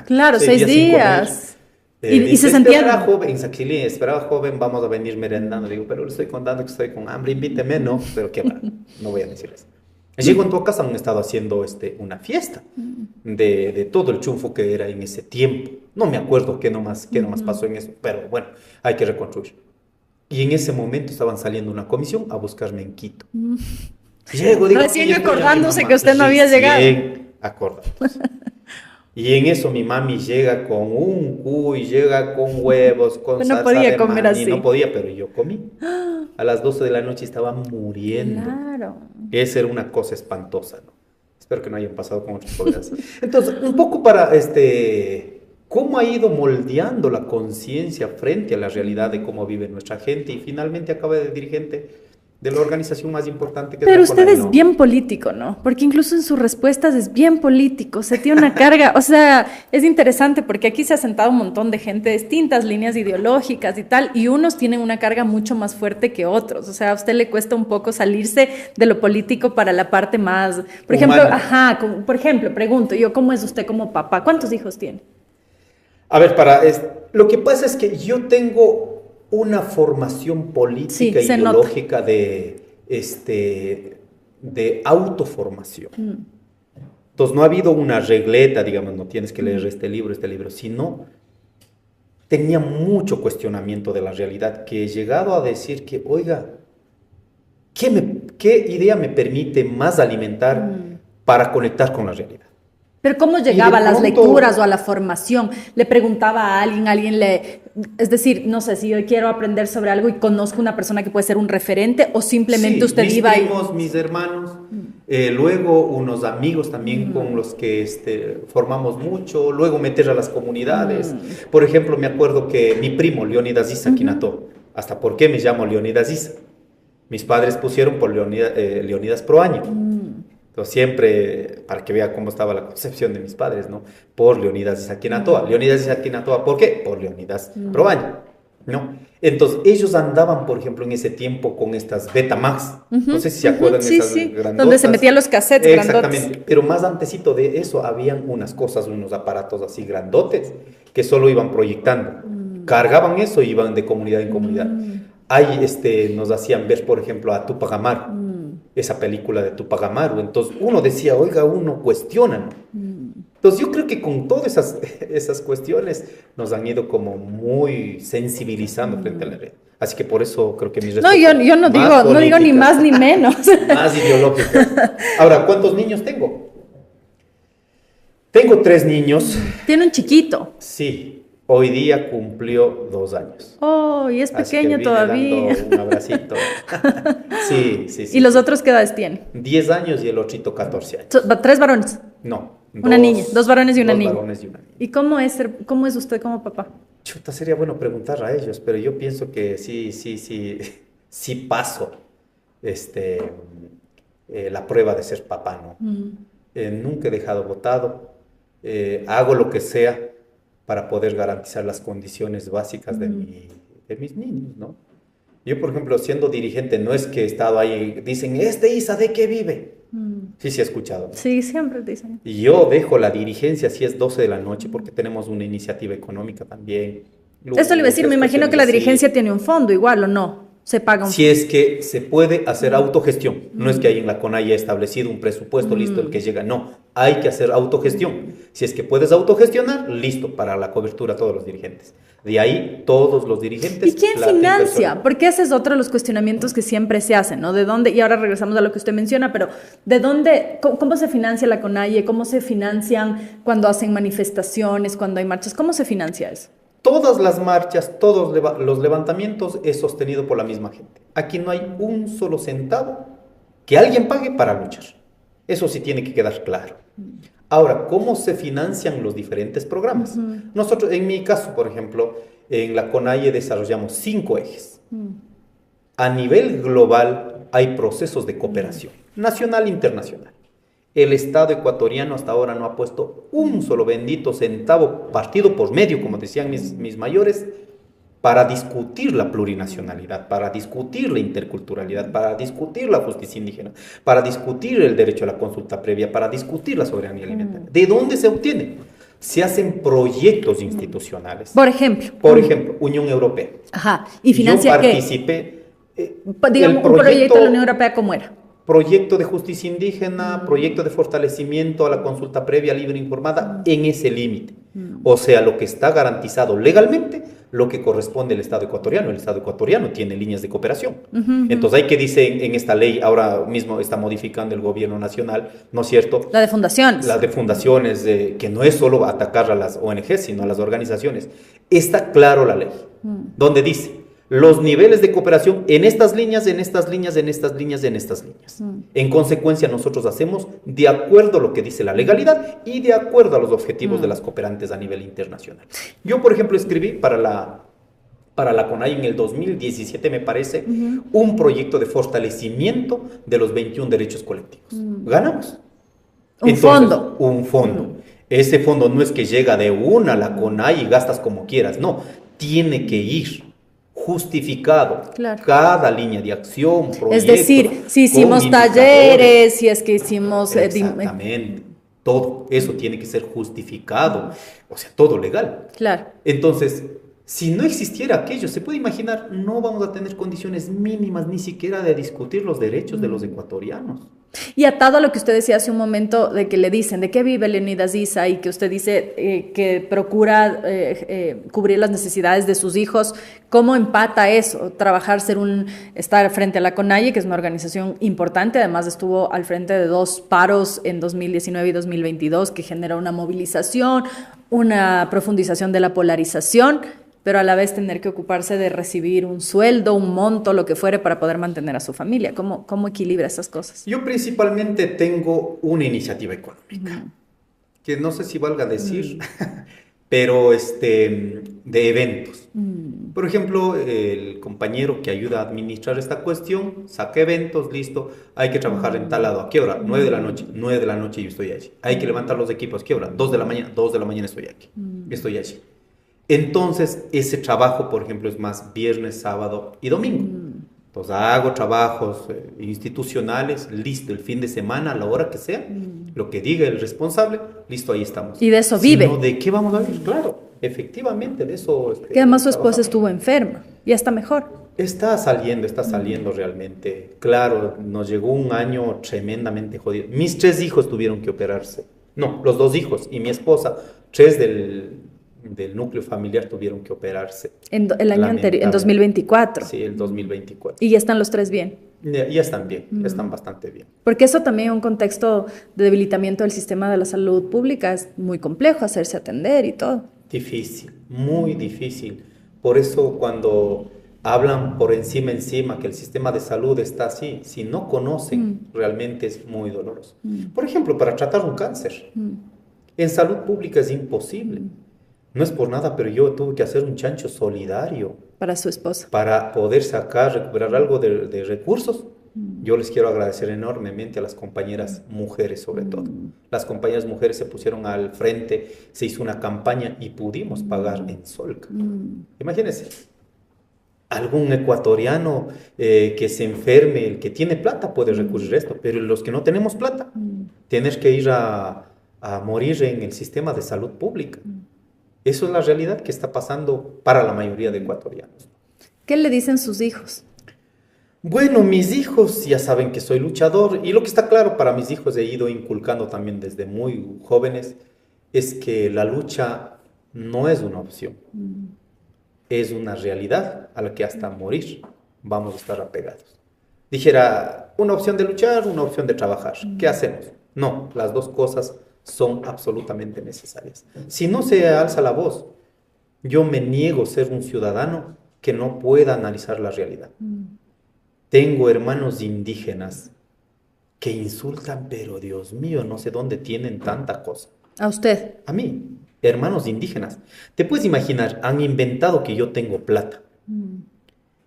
Claro, 6 días. Y se sentía... Esperaba joven, vamos a venir merendando. Digo, pero le estoy contando que estoy con hambre, invíteme, ¿no? Pero qué va, no voy a decirles. Llego en tu casa, han estado haciendo una fiesta de todo el chunfo que era en ese tiempo. No me acuerdo qué nomás pasó en eso, pero bueno, hay que reconstruir. Y en ese momento estaban saliendo una comisión a buscarme en Quito. Llego, digo, recién acordándose que usted no había llegado. Recién acordándose. Y en eso mi mami llega con un cuy, llega con huevos, con salsa no podía de comer maní. así. No podía, pero yo comí. A las 12 de la noche estaba muriendo. Claro. Esa era una cosa espantosa, ¿no? Espero que no hayan pasado con otras cosas. Entonces, un poco para cómo ha ido moldeando la conciencia frente a la realidad de cómo vive nuestra gente, y finalmente acaba de dirigente de la organización más importante que es Pero la usted es CONADI, ¿no? bien político, ¿no? Porque incluso en sus respuestas es bien político, o sea, tiene una carga, o sea, es interesante porque aquí se ha sentado un montón de gente de distintas líneas ideológicas y tal, y unos tienen una carga mucho más fuerte que otros, o sea, a usted le cuesta un poco salirse de lo político para la parte más, por ejemplo, humana. por ejemplo, pregunto yo, ¿cómo es usted como papá? ¿Cuántos hijos tiene? A ver, lo que pasa es que yo tengo una formación política Sí, se ideológica de autoformación. Entonces no ha habido una regleta, digamos, no tienes que leer este libro, sino tenía mucho cuestionamiento de la realidad, que he llegado a decir que, oiga, ¿qué idea me permite más alimentar para conectar con la realidad? Pero ¿cómo llegaba a las lecturas o a la formación? Le preguntaba a alguien es decir, no sé, si yo quiero aprender sobre algo y conozco una persona que puede ser un referente, o simplemente sí, usted iba mis primos, mis hermanos, luego unos amigos también con los que formamos mucho, luego meter a las comunidades. Por ejemplo, me acuerdo que mi primo, Leonidas Issa Quinató, ¿hasta por qué me llamo Leonidas Issa? Mis padres pusieron por Leonidas Proaño. Entonces siempre, para que vea cómo estaba la concepción de mis padres, ¿no? Por Leonidas Issa Quinatoa. Leonidas Issa Quinatoa, ¿por qué? Por Leonidas Proaño, ¿no? Entonces ellos andaban, por ejemplo, en ese tiempo con estas Betamax. No sé si se acuerdan de esas grandotas. Donde se metían los cassettes Exactamente. grandotes. Pero más antesito de eso, habían unos aparatos así grandotes que solo iban proyectando. Cargaban eso y iban de comunidad en comunidad. Ahí nos hacían ver, por ejemplo, a Tupac Amaru. Esa película de Tupac Amaru. Entonces uno decía, oiga, uno cuestiona, ¿no? Entonces yo creo que con todas esas cuestiones nos han ido como muy sensibilizando frente a la red. Así que por eso creo que mis respuestas yo no digo ni más ni menos. Más ideológicas. Ahora, ¿cuántos niños tengo? Tengo 3 niños. Tiene un chiquito. Sí. Hoy día cumplió 2 años. Oh, y es pequeño todavía. Un abracito. Sí. ¿Y los otros qué edades tienen? 10 años y el otrito 14 años. 3 varones. No. Una niña. 2 varones y una niña. 2 varones y una niña. ¿Y cómo es usted como papá? Chuta, sería bueno preguntar a ellos, pero yo pienso que sí paso la prueba de ser papá, ¿no? Nunca he dejado botado. Hago lo que sea para poder garantizar las condiciones básicas de mis niños, ¿no? Yo, por ejemplo, siendo dirigente, no es que he estado ahí, dicen, Isa, ¿de qué vive? Sí, he escuchado, ¿no? Sí, siempre dicen. Y yo dejo la dirigencia si es 12 de la noche, porque tenemos una iniciativa económica también. Eso le iba a decir, me imagino que la dirigencia tiene un fondo igual, ¿o no? Se paga un Si es que se puede hacer autogestión, no es que ahí en la CONAI haya establecido un presupuesto, listo, el que llega, no, hay que hacer autogestión. Si es que puedes autogestionar, listo, para la cobertura a todos los dirigentes. De ahí, todos los dirigentes. ¿Y quién financia? Porque ese es otro de los cuestionamientos que siempre se hacen, ¿no? ¿De dónde? Y ahora regresamos a lo que usted menciona, pero ¿de dónde? ¿Cómo se financia la CONAIE? ¿Cómo se financian cuando hacen manifestaciones, cuando hay marchas? ¿Cómo se financia eso? Todas las marchas, todos los levantamientos es sostenido por la misma gente. Aquí no hay un solo centavo que alguien pague para luchar. Eso sí tiene que quedar claro. Ahora, ¿cómo se financian los diferentes programas? Nosotros, en mi caso, por ejemplo, en la CONAIE desarrollamos 5 ejes. A nivel global hay procesos de cooperación, nacional e internacional. El Estado ecuatoriano hasta ahora no ha puesto un solo bendito centavo, partido por medio, como decían mis mayores, para discutir la plurinacionalidad, para discutir la interculturalidad, para discutir la justicia indígena, para discutir el derecho a la consulta previa, para discutir la soberanía alimentaria. ¿De dónde se obtiene? Se hacen proyectos institucionales. Por ejemplo. Por ejemplo, Unión Europea. Ajá. ¿Y financia qué? Yo participé. Digamos, un proyecto de la Unión Europea, ¿cómo era? Proyecto de justicia indígena, proyecto de fortalecimiento a la consulta previa libre e informada en ese límite. O sea, lo que está garantizado legalmente, lo que corresponde al Estado ecuatoriano. El Estado ecuatoriano tiene líneas de cooperación. Entonces, hay que dice en esta ley, ahora mismo está modificando el gobierno nacional, ¿no es cierto? La de fundaciones. La de fundaciones, que no es solo atacar a las ONG, sino a las organizaciones. Está claro la ley, donde dice los niveles de cooperación en estas líneas, en estas líneas, en estas líneas, en estas líneas. En consecuencia, nosotros hacemos de acuerdo a lo que dice la legalidad y de acuerdo a los objetivos de las cooperantes a nivel internacional. Yo, por ejemplo, escribí para la CONAIE en el 2017, me parece, un proyecto de fortalecimiento de los 21 derechos colectivos. ¿Ganamos? Un fondo. Un fondo. Ese fondo no es que llega de una a la CONAIE y gastas como quieras, no. Tiene que ir justificado, cada línea de acción, proyectos. Es decir, si hicimos talleres, si es que hicimos... Exactamente. todo. Eso tiene que ser justificado, o sea, todo legal. Claro. Entonces, si no existiera aquello, se puede imaginar, no vamos a tener condiciones mínimas ni siquiera de discutir los derechos de los ecuatorianos. Y atado a lo que usted decía hace un momento de que le dicen de qué vive Leonidas Issa y que usted dice que procura cubrir las necesidades de sus hijos, ¿cómo empata eso? Estar frente a la CONAIE, que es una organización importante, además estuvo al frente de 2 paros en 2019 y 2022 que generó una movilización, una profundización de la polarización, pero a la vez tener que ocuparse de recibir un sueldo, un monto, lo que fuere, para poder mantener a su familia. ¿Cómo equilibra esas cosas? Yo principalmente tengo una iniciativa económica, que no sé si valga decir, pero de eventos. Por ejemplo, el compañero que ayuda a administrar esta cuestión saca eventos, listo, hay que trabajar en tal lado. ¿A qué hora? 9 de la noche. 9 de la noche yo estoy allí. Hay que levantar los equipos. ¿A qué hora? 2 de la mañana. 2 de la mañana estoy aquí. Estoy allí. Entonces, ese trabajo, por ejemplo, es más viernes, sábado y domingo. Entonces, hago trabajos institucionales, listo, el fin de semana, a la hora que sea, lo que diga el responsable, listo, ahí estamos. Y de eso vive. ¿De qué vamos a vivir? Claro, efectivamente, de eso. Que además su esposa estuvo enferma, ya está mejor. Está saliendo realmente. Claro, nos llegó un año tremendamente jodido. Mis 3 hijos tuvieron que operarse. No, los 2 hijos y mi esposa, 3 del núcleo familiar tuvieron que operarse. El año anterior, en 2024. Sí, el 2024. ¿Y ya están los 3 bien? Ya están bien, ya están bastante bien. Porque eso también en un contexto de debilitamiento del sistema de la salud pública es muy complejo hacerse atender y todo. Difícil, muy difícil. Por eso cuando hablan por encima que el sistema de salud está así, si no conocen, realmente es muy doloroso. Por ejemplo, para tratar un cáncer, en salud pública es imposible. No es por nada, pero yo tuve que hacer un chancho solidario. Para su esposa. Para poder recuperar algo de recursos. Yo les quiero agradecer enormemente a las compañeras mujeres, sobre todo. Las compañeras mujeres se pusieron al frente, se hizo una campaña y pudimos pagar en Solca. Imagínense, algún ecuatoriano que se enferme, el que tiene plata puede recurrir a esto, pero los que no tenemos plata, tener que ir a morir en el sistema de salud pública. Eso es la realidad que está pasando para la mayoría de ecuatorianos. ¿Qué le dicen sus hijos? Bueno, mis hijos ya saben que soy luchador y lo que está claro para mis hijos he ido inculcando también desde muy jóvenes es que la lucha no es una opción, es una realidad a la que hasta morir vamos a estar apegados. Dijera, una opción de luchar, una opción de trabajar. ¿Qué hacemos? No, las 2 cosas son absolutamente necesarias. Si no se alza la voz, yo me niego a ser un ciudadano que no pueda analizar la realidad. Tengo hermanos indígenas que insultan, pero Dios mío, no sé dónde tienen tanta cosa. ¿A usted? A mí, hermanos indígenas. Te puedes imaginar, han inventado que yo tengo plata,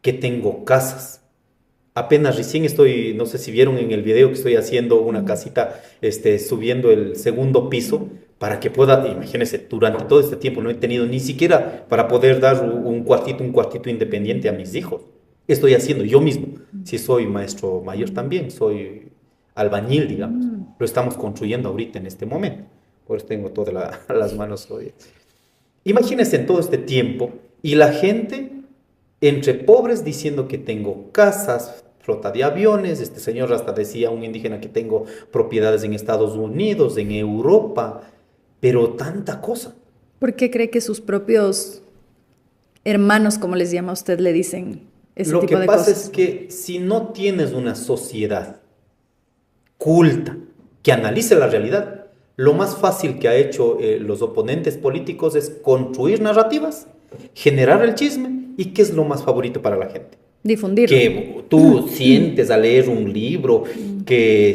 que tengo casas. Apenas recién estoy, no sé si vieron en el video que estoy haciendo una casita, subiendo el 2º piso para que pueda, imagínense, durante todo este tiempo no he tenido ni siquiera para poder dar un cuartito independiente a mis hijos. Estoy haciendo yo mismo. Si soy maestro mayor también, soy albañil, digamos. Lo estamos construyendo ahorita en este momento. Por eso tengo todas las manos hoy. Imagínense en todo este tiempo y la gente entre pobres diciendo que tengo casas, flota de aviones, este señor hasta decía, un indígena, que tengo propiedades en Estados Unidos, en Europa, pero tanta cosa. ¿Por qué cree que sus propios hermanos, como les llama usted, le dicen ese tipo de cosas? Lo que pasa es que si no tienes una sociedad culta que analice la realidad, lo más fácil que ha hecho los oponentes políticos es construir narrativas, generar el chisme, y ¿qué es lo más favorito para la gente? Difundirlo. Que tú sientes a leer un libro, que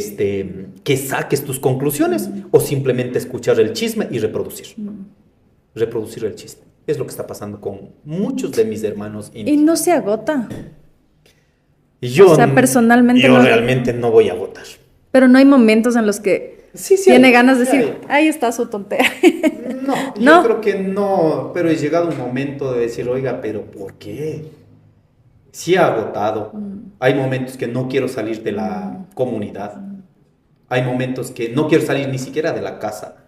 saques tus conclusiones, o simplemente escuchar el chisme y reproducir. Reproducir el chisme. Es lo que está pasando con muchos de mis hermanos indígenas. ¿Y no se agota? Yo, o sea, personalmente yo realmente no voy a votar. Pero no hay momentos en los que tiene ganas de decir, ahí está su tontera. No, yo creo que no, pero he llegado un momento de decir, oiga, pero ¿por qué? Sí ha agotado. Hay momentos que no quiero salir de la comunidad. Hay momentos que no quiero salir ni siquiera de la casa,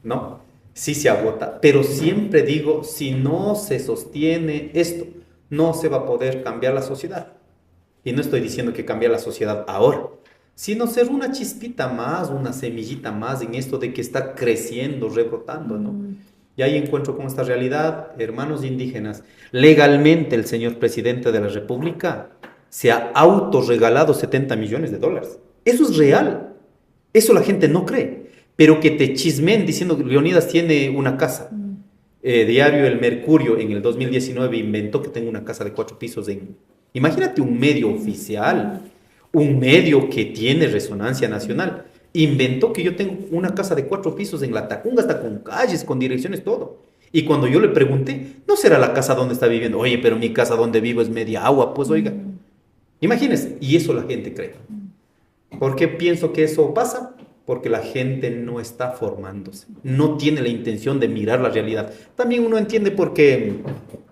¿no? Sí se agota, pero siempre digo, si no se sostiene esto, no se va a poder cambiar la sociedad. Y no estoy diciendo que cambiar la sociedad ahora, sino ser una chispita más, una semillita más en esto de que está creciendo, rebrotando, ¿no? Y ahí encuentro con esta realidad, hermanos indígenas, legalmente el señor presidente de la República se ha autorregalado $70 millones. Eso es real, eso la gente no cree, pero que te chismen diciendo que Leonidas tiene una casa. Diario El Mercurio en el 2019 inventó que tengo una casa de 4 pisos en... Imagínate un medio oficial, un medio que tiene resonancia nacional, inventó que yo tengo una casa de 4 pisos en La Tacunga, hasta con calles, con direcciones, todo. Y cuando yo le pregunté, ¿no será la casa donde está viviendo? Oye, pero mi casa donde vivo es media agua, pues oiga. Imagínense, y eso la gente cree. ¿Por qué pienso que eso pasa? Porque la gente no está formándose, no tiene la intención de mirar la realidad. También uno entiende por qué,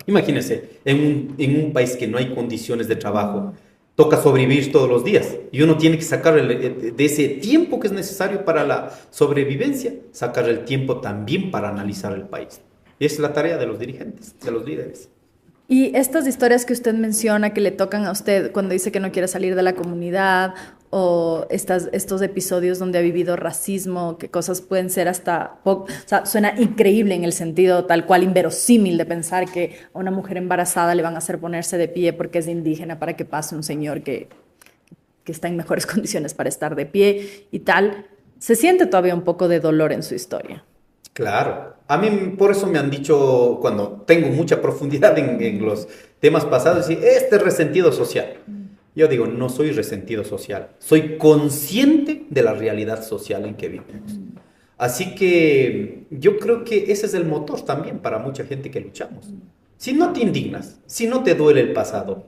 imagínense, en un país que no hay condiciones de trabajo, toca sobrevivir todos los días y uno tiene que sacar de ese tiempo que es necesario para la sobrevivencia, sacar el tiempo también para analizar el país. Y esa es la tarea de los dirigentes, de los líderes. Y estas historias que usted menciona que le tocan a usted cuando dice que no quiere salir de la comunidad, o estos episodios donde ha vivido racismo, que cosas pueden ser hasta o sea, suena increíble en el sentido tal cual inverosímil de pensar que a una mujer embarazada le van a hacer ponerse de pie porque es indígena para que pase un señor que está en mejores condiciones para estar de pie y tal. Se siente todavía un poco de dolor en su historia. Claro, a mí por eso me han dicho, cuando tengo mucha profundidad en los temas pasados, este resentido social. Yo digo, no soy resentido social, soy consciente de la realidad social en que vivimos. Así que yo creo que ese es el motor también para mucha gente que luchamos. Si no te indignas, si no te duele el pasado,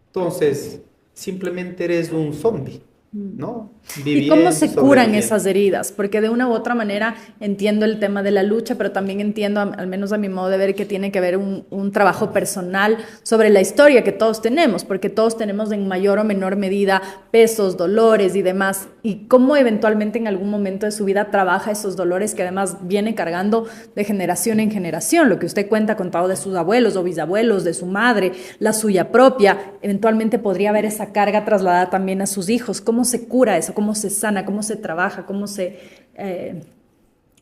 entonces simplemente eres un zombie, ¿no? ¿Y cómo se curan esas heridas? Porque de una u otra manera entiendo el tema de la lucha, pero también entiendo, al menos a mi modo de ver, que tiene que haber un trabajo personal sobre la historia que todos tenemos, porque todos tenemos en mayor o menor medida pesos, dolores y demás. Y cómo eventualmente en algún momento de su vida trabaja esos dolores que además viene cargando de generación en generación. Lo que usted cuenta contado de sus abuelos o bisabuelos, de su madre, la suya propia, eventualmente podría haber esa carga trasladada también a sus hijos. ¿Cómo se cura eso? ¿Cómo se sana? ¿Cómo se trabaja? ¿Cómo se...?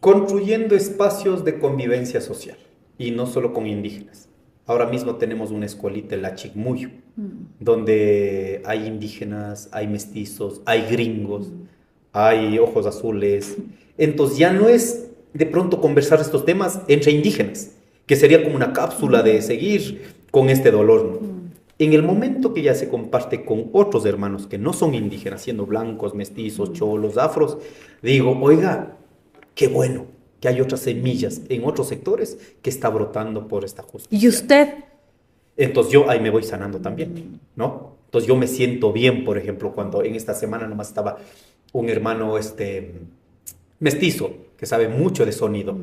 Construyendo espacios de convivencia social, y no solo con indígenas. Ahora mismo tenemos una escuelita en la Chicmuyo, donde hay indígenas, hay mestizos, hay gringos, hay ojos azules. Entonces ya no es de pronto conversar estos temas entre indígenas, que sería como una cápsula de seguir con este dolor, ¿no? En el momento que ya se comparte con otros hermanos que no son indígenas, siendo blancos, mestizos, cholos, afros, digo, oiga, qué bueno que hay otras semillas en otros sectores que está brotando por esta justicia. ¿Y usted? Entonces yo ahí me voy sanando también, ¿no? Entonces yo me siento bien, por ejemplo, cuando en esta semana nomás estaba un hermano mestizo que sabe mucho de sonido,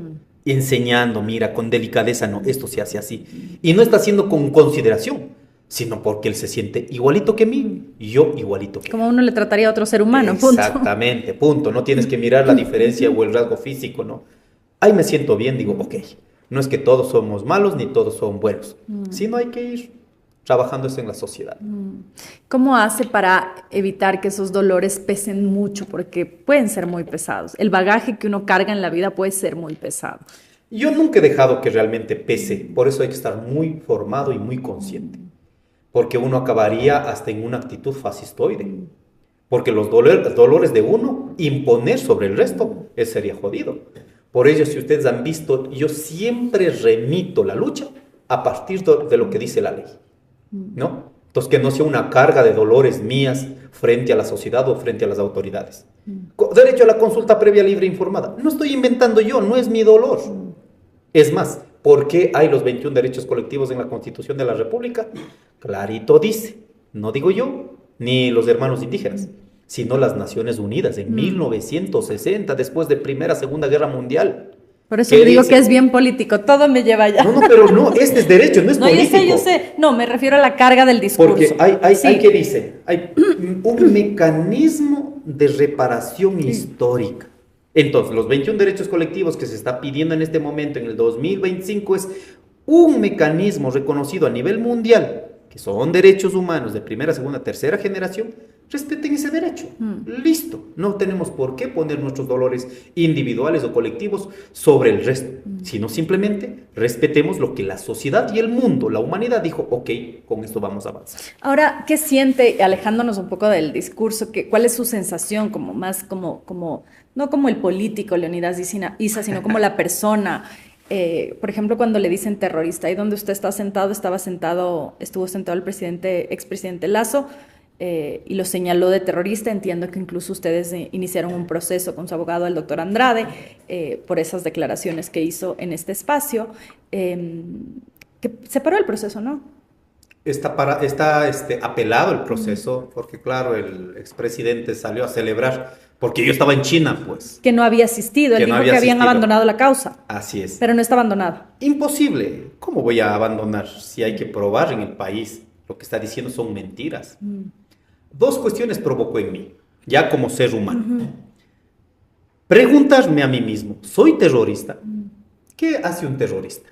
enseñando, mira, con delicadeza, no, esto se hace así. Y no está haciendo con consideración, sino porque él se siente igualito que mí y yo igualito que él. Como uno le trataría a otro ser humano, punto. Exactamente, punto. No tienes que mirar la diferencia o el rasgo físico, ¿no? Ahí me siento bien, digo, ok, no es que todos somos malos ni todos son buenos, sino hay que ir trabajando eso en la sociedad. ¿Cómo hace para evitar que esos dolores pesen mucho? Porque pueden ser muy pesados. El bagaje que uno carga en la vida puede ser muy pesado. Yo nunca he dejado que realmente pese, por eso hay que estar muy formado y muy consciente. Porque uno acabaría hasta en una actitud fascistoide. Porque los dolores de uno, imponer sobre el resto, eso sería jodido. Por ello, si ustedes han visto, yo siempre remito la lucha a partir de lo que dice la ley, ¿no? Entonces, que no sea una carga de dolores mías frente a la sociedad o frente a las autoridades. Derecho a la consulta previa, libre e informada. No estoy inventando yo, no es mi dolor. Es más, ¿por qué hay los 21 derechos colectivos en la Constitución de la República? Clarito dice, no digo yo, ni los hermanos indígenas, sino las Naciones Unidas en 1960, después de Primera, Segunda Guerra Mundial. Por eso yo digo que es bien político, todo me lleva allá. No, pero no, este es derecho, no es político. Yo sé, no, me refiero a la carga del discurso. Porque hay que dice, hay un mecanismo de reparación histórica. Entonces, los 21 derechos colectivos que se está pidiendo en este momento, en el 2025, es un mecanismo reconocido a nivel mundial, que son derechos humanos de primera, segunda, tercera generación. Respeten ese derecho. Listo. No tenemos por qué poner nuestros dolores individuales o colectivos sobre el resto, sino simplemente respetemos lo que la sociedad y el mundo, la humanidad dijo, ok, con esto vamos a avanzar. Ahora, ¿qué siente, alejándonos un poco del discurso, cuál es su sensación, como más no como el político Leonidas Issa, sino como la persona? Por ejemplo, cuando le dicen terrorista, ahí donde usted está sentado, estuvo sentado el expresidente Lasso, y lo señaló de terrorista. Entiendo que incluso ustedes iniciaron un proceso con su abogado, el doctor Andrade, por esas declaraciones que hizo en este espacio, que se paró el proceso, ¿no? Está apelado el proceso, porque claro, el expresidente salió a celebrar, porque yo estaba en China, pues. Que no había asistido, él dijo que habían abandonado la causa. Así es. Pero no está abandonado. Imposible. ¿Cómo voy a abandonar si hay que probar en el país? Lo que está diciendo son mentiras. Dos cuestiones provocó en mí, ya como ser humano. Preguntarme a mí mismo, ¿soy terrorista? ¿Qué hace un terrorista?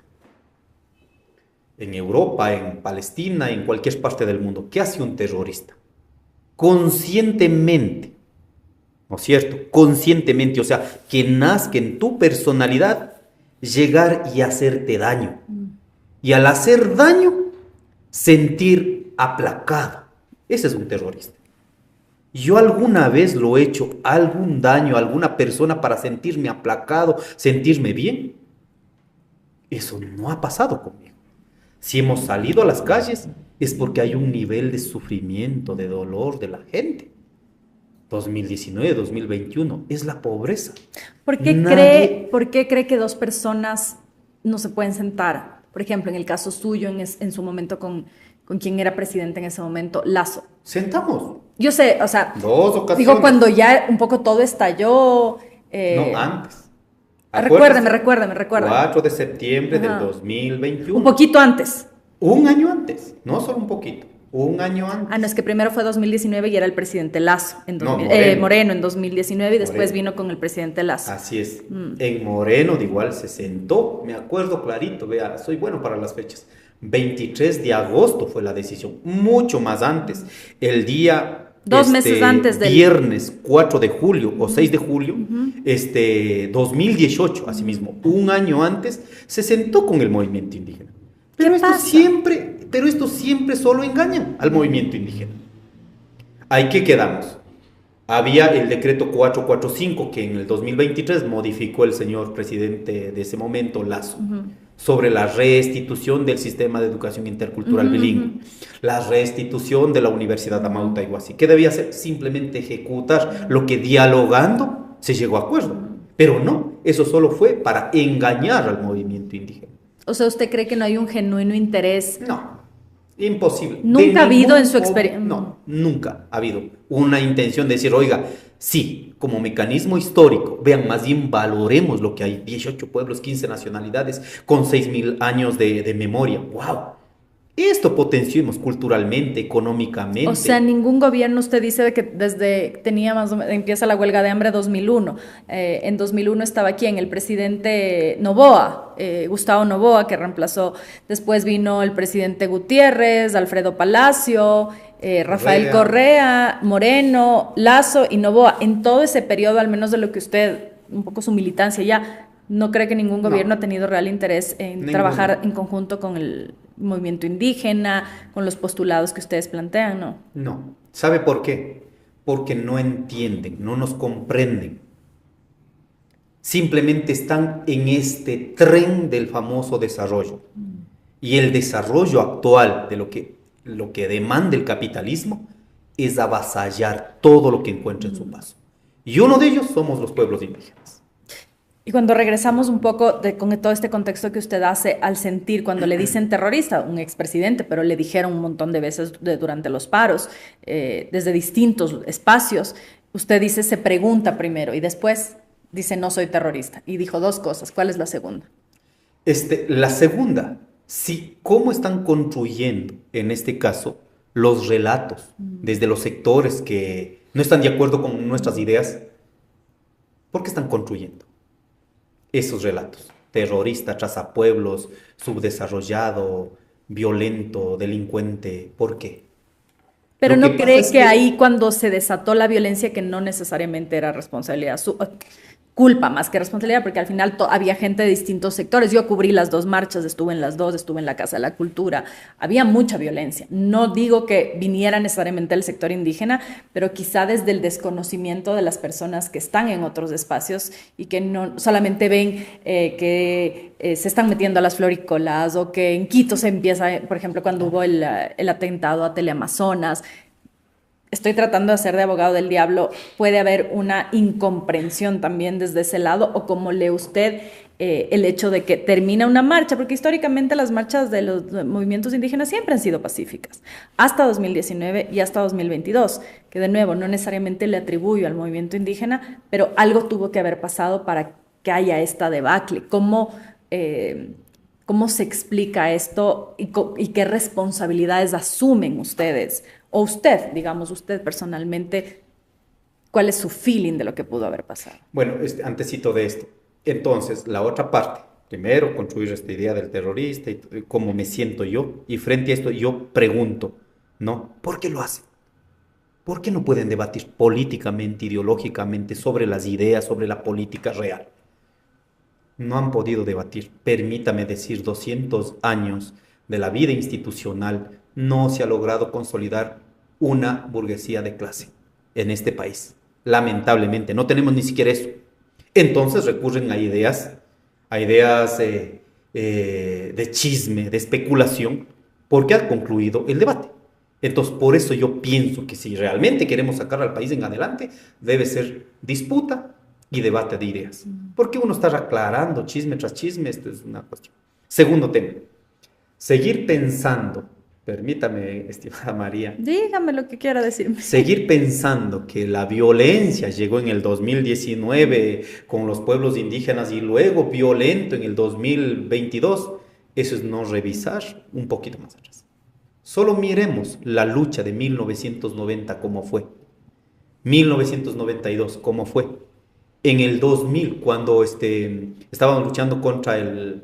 En Europa, en Palestina, en cualquier parte del mundo, ¿qué hace un terrorista? Conscientemente, ¿no es cierto? Conscientemente, o sea, que nazca en tu personalidad llegar y hacerte daño. Y al hacer daño, sentir aplacado. Ese es un terrorista. ¿Yo alguna vez lo he hecho algún daño a alguna persona para sentirme aplacado, sentirme bien? Eso no ha pasado conmigo. Si hemos salido a las calles es porque hay un nivel de sufrimiento, de dolor de la gente. 2019, 2021, es la pobreza. ¿Por qué cree que dos personas no se pueden sentar? Por ejemplo, en el caso suyo, en su momento con quien era presidente en ese momento, Lasso. Sentamos. Yo sé, o sea, dos ocasiones. Digo, cuando ya un poco todo estalló. No, antes. Recuérdeme. 4 de septiembre del 2021. Un poquito antes. Un año antes, no solo un poquito, un año antes. Ah, no, es que primero fue 2019 y era el presidente Lasso, Moreno en 2019 y después vino con el presidente Lasso. Así es. En Moreno, de igual, se sentó, me acuerdo clarito, vea, soy bueno para las fechas. 23 de agosto fue la decisión, mucho más antes. El día... 2 meses antes del... Viernes 4 de julio o 6 de julio, 2018, asimismo, un año antes, se sentó con el movimiento indígena. Pero esto siempre solo engañan al movimiento indígena. ¿Ahí qué quedamos? Había el decreto 445 que en el 2023 modificó el señor presidente de ese momento, Lasso, sobre la restitución del sistema de educación intercultural bilingüe, la restitución de la Universidad Amauta Iguazí, que debía ser simplemente ejecutar lo que dialogando se llegó a acuerdo. Pero no, eso solo fue para engañar al movimiento indígena. O sea, ¿usted cree que no hay un genuino interés? No, imposible. ¿Nunca ha habido en su experiencia? No, nunca ha habido una intención de decir, oiga, sí, como mecanismo histórico, vean, más bien valoremos lo que hay, 18 pueblos, 15 nacionalidades, con 6.000 años de memoria. ¡Wow! Esto potenciamos culturalmente, económicamente. O sea, ningún gobierno, usted dice que empieza la huelga de hambre 2001. En 2001 estaba ¿quién? El presidente Noboa, Gustavo Noboa, que reemplazó. Después vino el presidente Gutiérrez, Alfredo Palacio, Rafael Correa, Moreno, Lasso y Noboa. En todo ese periodo, al menos de lo que usted, un poco su militancia ya, ¿no cree que ningún gobierno ha tenido real interés en trabajar en conjunto con el movimiento indígena, con los postulados que ustedes plantean, no? No. ¿Sabe por qué? Porque no entienden, no nos comprenden. Simplemente están en este tren del famoso desarrollo. Y el desarrollo actual de lo que demanda el capitalismo es avasallar todo lo que encuentra en su paso. Y uno de ellos somos los pueblos indígenas. Y cuando regresamos un poco con todo este contexto que usted hace al sentir, cuando le dicen terrorista, un expresidente, pero le dijeron un montón de veces durante los paros, desde distintos espacios, usted dice, se pregunta primero y después dice, no soy terrorista. Y dijo dos cosas. ¿Cuál es la segunda? La segunda, sí, cómo están construyendo, en este caso, los relatos desde los sectores que no están de acuerdo con nuestras ideas, ¿por qué están construyendo esos relatos? Terrorista, trazapueblos, subdesarrollado, violento, delincuente, ¿por qué? Pero Lo que ¿no pasa cree es que ahí cuando se desató la violencia, que no necesariamente era responsabilidad, culpa más que responsabilidad, porque al final había gente de distintos sectores? Yo cubrí las dos marchas, estuve en las dos, estuve en la Casa de la Cultura, había mucha violencia. No digo que viniera necesariamente el sector indígena, pero quizá desde el desconocimiento de las personas que están en otros espacios y que no solamente ven que se están metiendo a las florícolas, o que en Quito se empieza, por ejemplo, cuando hubo el atentado a Teleamazonas. Estoy tratando de hacer de abogado del diablo. ¿Puede haber una incomprensión también desde ese lado? ¿O cómo lee usted el hecho de que termina una marcha? Porque históricamente las marchas de los movimientos indígenas siempre han sido pacíficas, hasta 2019 y hasta 2022, que de nuevo no necesariamente le atribuyo al movimiento indígena, pero algo tuvo que haber pasado para que haya esta debacle. ¿Cómo se explica esto y qué responsabilidades asumen ustedes? O usted, digamos, usted personalmente, ¿cuál es su feeling de lo que pudo haber pasado? Bueno, antecito de esto. Entonces, la otra parte, primero construir esta idea del terrorista y cómo me siento yo, y frente a esto yo pregunto, ¿no? ¿Por qué lo hacen? ¿Por qué no pueden debatir políticamente, ideológicamente sobre las ideas, sobre la política real? No han podido debatir. Permítame decir, 200 años de la vida institucional no se ha logrado consolidar una burguesía de clase en este país. Lamentablemente, no tenemos ni siquiera eso. Entonces recurren a ideas de chisme, de especulación, porque ha concluido el debate. Entonces, por eso yo pienso que si realmente queremos sacar al país en adelante, debe ser disputa y debate de ideas. Porque uno está aclarando chisme tras chisme, esto es una cuestión. Segundo tema, seguir pensando, permítame, estimada María. Dígame lo que quiera decirme. Seguir pensando que la violencia llegó en el 2019 con los pueblos indígenas y luego violento en el 2022, eso es no revisar un poquito más atrás. Solo miremos la lucha de 1990 cómo fue, 1992 cómo fue, en el 2000 cuando estábamos luchando contra la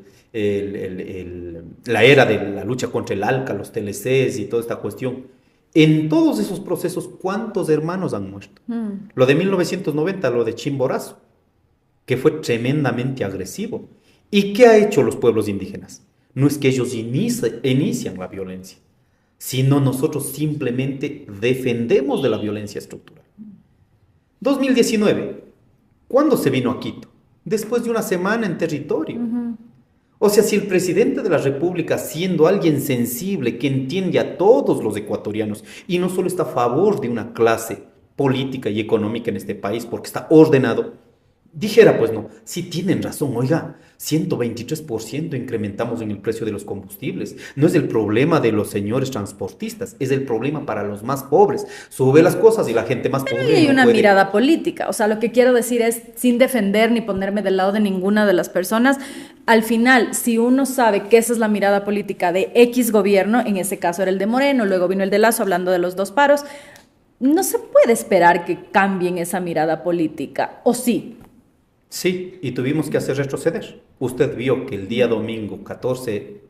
era de la lucha contra el ALCA, los TLCs y toda esta cuestión. En todos esos procesos, ¿cuántos hermanos han muerto? Lo de 1990, lo de Chimborazo, que fue tremendamente agresivo. ¿Y qué ha hecho los pueblos indígenas? No es que ellos inician la violencia, sino nosotros simplemente defendemos de la violencia estructural. 2019, ¿cuándo se vino a Quito? Después de una semana en territorio. O sea, si el presidente de la República, siendo alguien sensible, que entiende a todos los ecuatorianos, y no solo está a favor de una clase política y económica en este país, porque está ordenado, dijera, pues no, si tienen razón, oiga, 123% incrementamos en el precio de los combustibles. No es el problema de los señores transportistas, es el problema para los más pobres. Sube las cosas y la gente más pobre Pero hay no una puede. mirada política. O sea, lo que quiero decir es, sin defender ni ponerme del lado de ninguna de las personas, al final, si uno sabe que esa es la mirada política de X gobierno, en ese caso era el de Moreno, luego vino el de Lasso hablando de los dos paros, no se puede esperar que cambien esa mirada política, ¿o sí? Sí, y tuvimos que hacer retroceder. Usted vio que el día domingo 13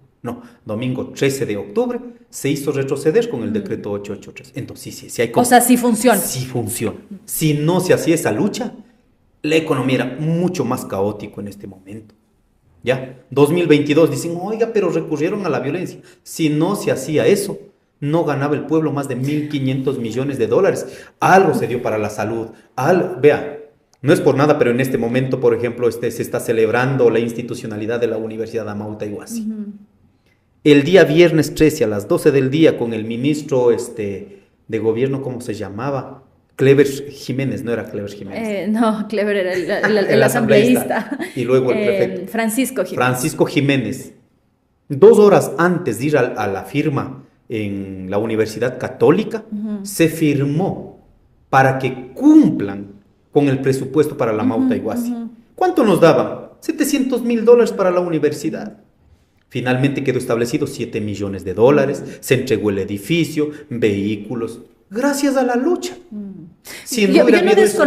de octubre se hizo retroceder con el decreto 883. Entonces, sí hay cosas. O sea, sí funciona. Sí funciona. Si no se hacía esa lucha, la economía era mucho más caótico en este momento. ¿Ya? 2022 dicen, oiga, pero recurrieron a la violencia. Si no se hacía eso, no ganaba el pueblo más de 1.500 millones de dólares. Algo se dio para la salud. Vea, no es por nada, pero en este momento, por ejemplo, se está celebrando la institucionalidad de la Universidad Amauta Iguazí. El día viernes 13 a las 12 del día con el ministro de gobierno, ¿cómo se llamaba? Clever Jiménez, no era Clever Jiménez. No, Clever era el asambleísta. Y luego el prefecto. Francisco Jiménez. 2 horas antes de ir a la firma en la Universidad Católica, se firmó para que cumplan con el presupuesto para la Amauta Iguazí. ¿Cuánto nos daban? $700,000 para la universidad. Finalmente quedó establecido $7 millones, se entregó el edificio, vehículos. gracias a la lucha. Si yo no habido eso,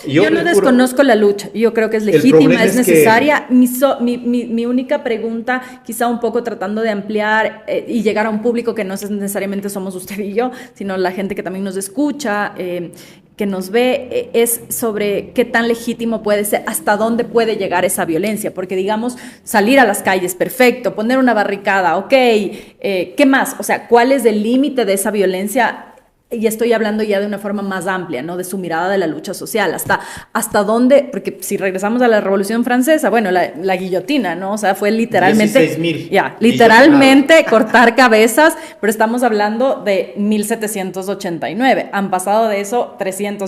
yo no desconozco la lucha. Yo creo que es legítima, es necesaria. Mi única pregunta, quizá un poco tratando de ampliar y llegar a un público que no necesariamente somos usted y yo, sino la gente que también nos escucha, que nos ve, es sobre qué tan legítimo puede ser, hasta dónde puede llegar esa violencia. Porque, digamos, salir a las calles, perfecto, poner una barricada, ok, ¿qué más? O sea, ¿cuál es el límite de esa violencia? Y estoy hablando ya de una forma más amplia, ¿no? De su mirada de la lucha social, hasta dónde, porque si regresamos a la Revolución Francesa, bueno, la guillotina, ¿no? O sea, fue literalmente... 16,000. Ya, literalmente cortar cabezas, pero estamos hablando de 1789. Han pasado de eso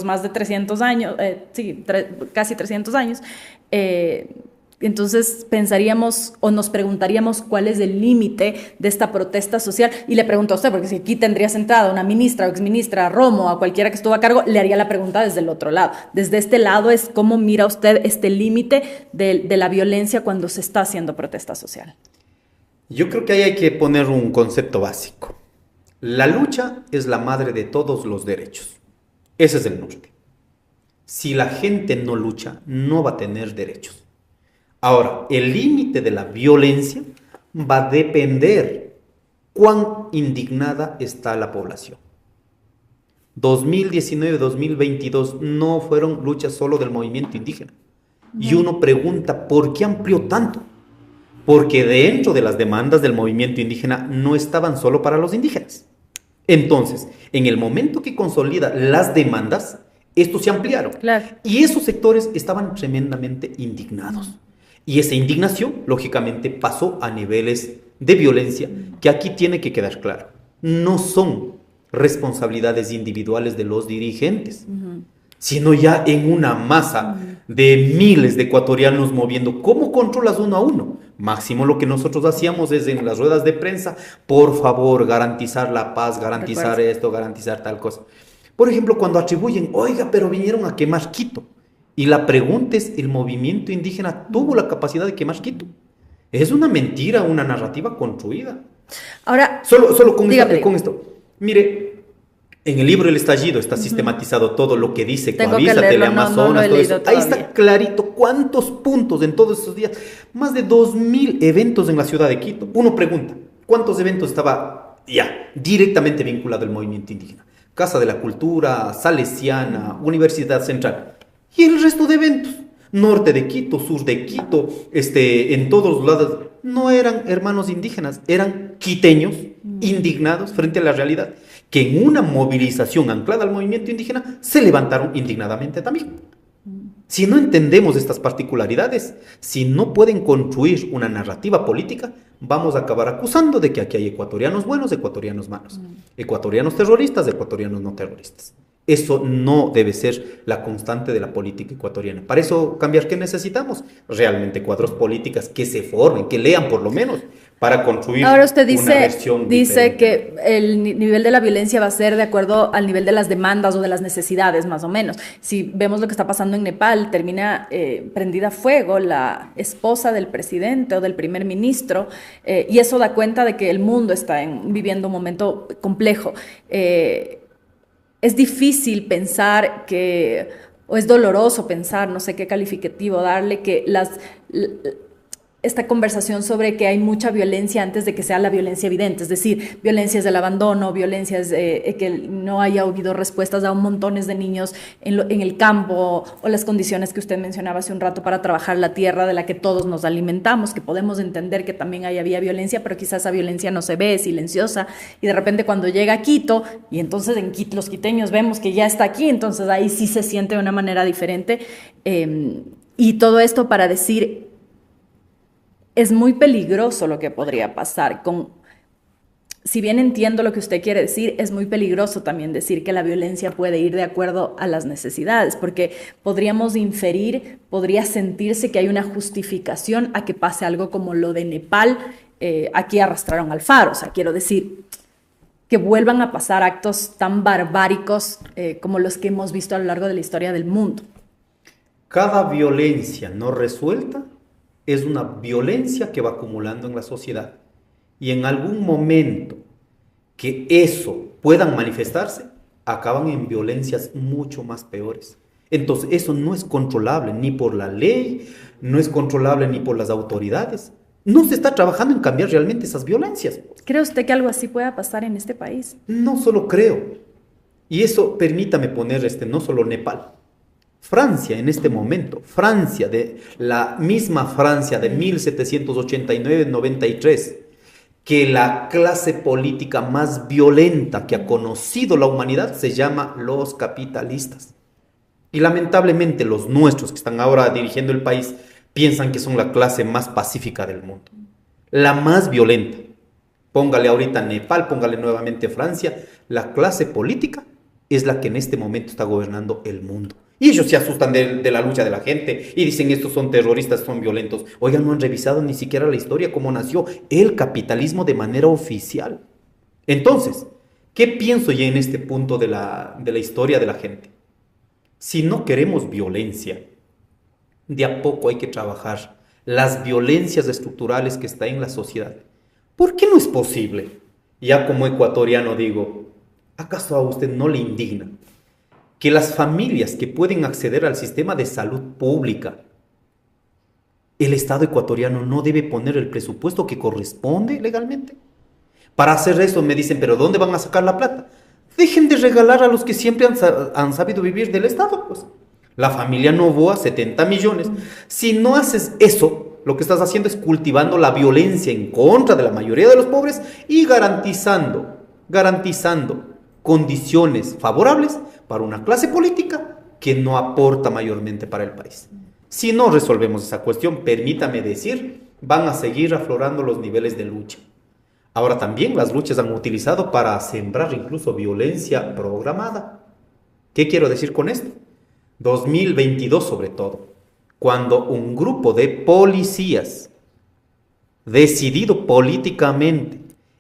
más de 300 años, casi 300 años. Entonces pensaríamos o nos preguntaríamos cuál es el límite de esta protesta social. Y le pregunto a usted, porque si aquí tendría sentada una ministra o exministra, Romo, a cualquiera que estuvo a cargo, le haría la pregunta desde el otro lado. Desde este lado es cómo mira usted este límite de la violencia cuando se está haciendo protesta social. Yo creo que ahí hay que poner un concepto básico. La lucha es la madre de todos los derechos. Ese es el norte. Si la gente no lucha, no va a tener derechos. Ahora, el límite de la violencia va a depender cuán indignada está la población. 2019-2022 no fueron luchas solo del movimiento indígena. Y uno pregunta, ¿por qué amplió tanto? Porque dentro de las demandas del movimiento indígena no estaban solo para los indígenas. Entonces, en el momento que consolida las demandas, estos se ampliaron. Claro. Y esos sectores estaban tremendamente indignados. Y esa indignación, lógicamente, pasó a niveles de violencia que aquí tiene que quedar claro. No son responsabilidades individuales de los dirigentes, sino ya en una masa de miles de ecuatorianos moviendo. ¿Cómo controlas uno a uno? Máximo lo que nosotros hacíamos es en las ruedas de prensa, por favor, garantizar la paz, garantizar esto, garantizar tal cosa. Por ejemplo, cuando atribuyen, oiga, pero vinieron a quemar Quito. Y la pregunta es, ¿el movimiento indígena tuvo la capacidad de quemar Quito? Es una mentira, una narrativa construida. Ahora, solo con esto. Mire, en el libro El Estallido está sistematizado todo lo que dice Coavisa, Teleamazonas, todo eso. Ahí está clarito cuántos puntos en todos esos días. Más de 2,000 eventos en la ciudad de Quito. Uno pregunta, ¿cuántos eventos estaba ya directamente vinculado al movimiento indígena? Casa de la Cultura, Salesiana, Universidad Central. Y el resto de eventos, norte de Quito, sur de Quito, en todos los lados, no eran hermanos indígenas, eran quiteños indignados frente a la realidad, que en una movilización anclada al movimiento indígena se levantaron indignadamente también. Si no entendemos estas particularidades, si no pueden construir una narrativa política, vamos a acabar acusando de que aquí hay ecuatorianos buenos, ecuatorianos malos, ecuatorianos terroristas, ecuatorianos no terroristas. Eso no debe ser la constante de la política ecuatoriana. Para eso, cambiar, ¿qué necesitamos? Realmente cuadros políticas que se formen, que lean por lo menos, para construir ahora usted una versión dice diferente. Que el nivel de la violencia va a ser de acuerdo al nivel de las demandas o de las necesidades, más o menos. Si vemos lo que está pasando en Nepal, termina prendida a fuego la esposa del presidente o del primer ministro, y eso da cuenta de que el mundo está viviendo un momento complejo. Es difícil pensar o es doloroso pensar, no sé qué calificativo darle, que esta conversación sobre que hay mucha violencia antes de que sea la violencia evidente, es decir, violencias del abandono, violencias que no haya habido respuestas a montones de niños en el campo, o las condiciones que usted mencionaba hace un rato para trabajar la tierra de la que todos nos alimentamos, que podemos entender que también había violencia, pero quizás esa violencia no se ve, es silenciosa, y de repente cuando llega a Quito, y entonces en Quito los quiteños vemos que ya está aquí, entonces ahí sí se siente de una manera diferente, y todo esto para decir, es muy peligroso lo que podría pasar. Si bien entiendo lo que usted quiere decir, es muy peligroso también decir que la violencia puede ir de acuerdo a las necesidades, porque podríamos inferir, podría sentirse que hay una justificación a que pase algo como lo de Nepal. Aquí arrastraron al Faro, o sea, quiero decir, que vuelvan a pasar actos tan barbáricos como los que hemos visto a lo largo de la historia del mundo. Cada violencia no resuelta es una violencia que va acumulando en la sociedad. Y en algún momento que eso puedan manifestarse, acaban en violencias mucho más peores. Entonces, eso no es controlable ni por la ley, no es controlable ni por las autoridades. No se está trabajando en cambiar realmente esas violencias. ¿Cree usted que algo así pueda pasar en este país? No solo creo. Y eso, permítame poner no solo Nepal. Francia en este momento, Francia, de la misma Francia de 1789-93, que la clase política más violenta que ha conocido la humanidad se llama los capitalistas. Y lamentablemente los nuestros que están ahora dirigiendo el país piensan que son la clase más pacífica del mundo, la más violenta. Póngale ahorita Nepal, póngale nuevamente Francia, la clase política es la que en este momento está gobernando el mundo. Y ellos se asustan de la lucha de la gente y dicen estos son terroristas, son violentos. Oigan, no han revisado ni siquiera la historia, cómo nació el capitalismo de manera oficial. Entonces, ¿qué pienso ya en este punto de la historia de la gente? Si no queremos violencia, de a poco hay que trabajar las violencias estructurales que está en la sociedad. ¿Por qué no es posible? Ya como ecuatoriano digo, ¿acaso a usted no le indigna que las familias que pueden acceder al sistema de salud pública, el Estado ecuatoriano no debe poner el presupuesto que corresponde legalmente? Para hacer eso me dicen, ¿pero dónde van a sacar la plata? Dejen de regalar a los que siempre han sabido vivir del Estado, pues. La familia Novoa, 70 millones. Si no haces eso, lo que estás haciendo es cultivando la violencia en contra de la mayoría de los pobres y garantizando condiciones favorables para una clase política que no aporta mayormente para el país. Si no resolvemos esa cuestión, permítame decir, van a seguir aflorando los niveles de lucha. Ahora también las luchas han utilizado para sembrar incluso violencia programada. ¿Qué quiero decir con esto? 2022 sobre todo, cuando un grupo de policías decidido políticamente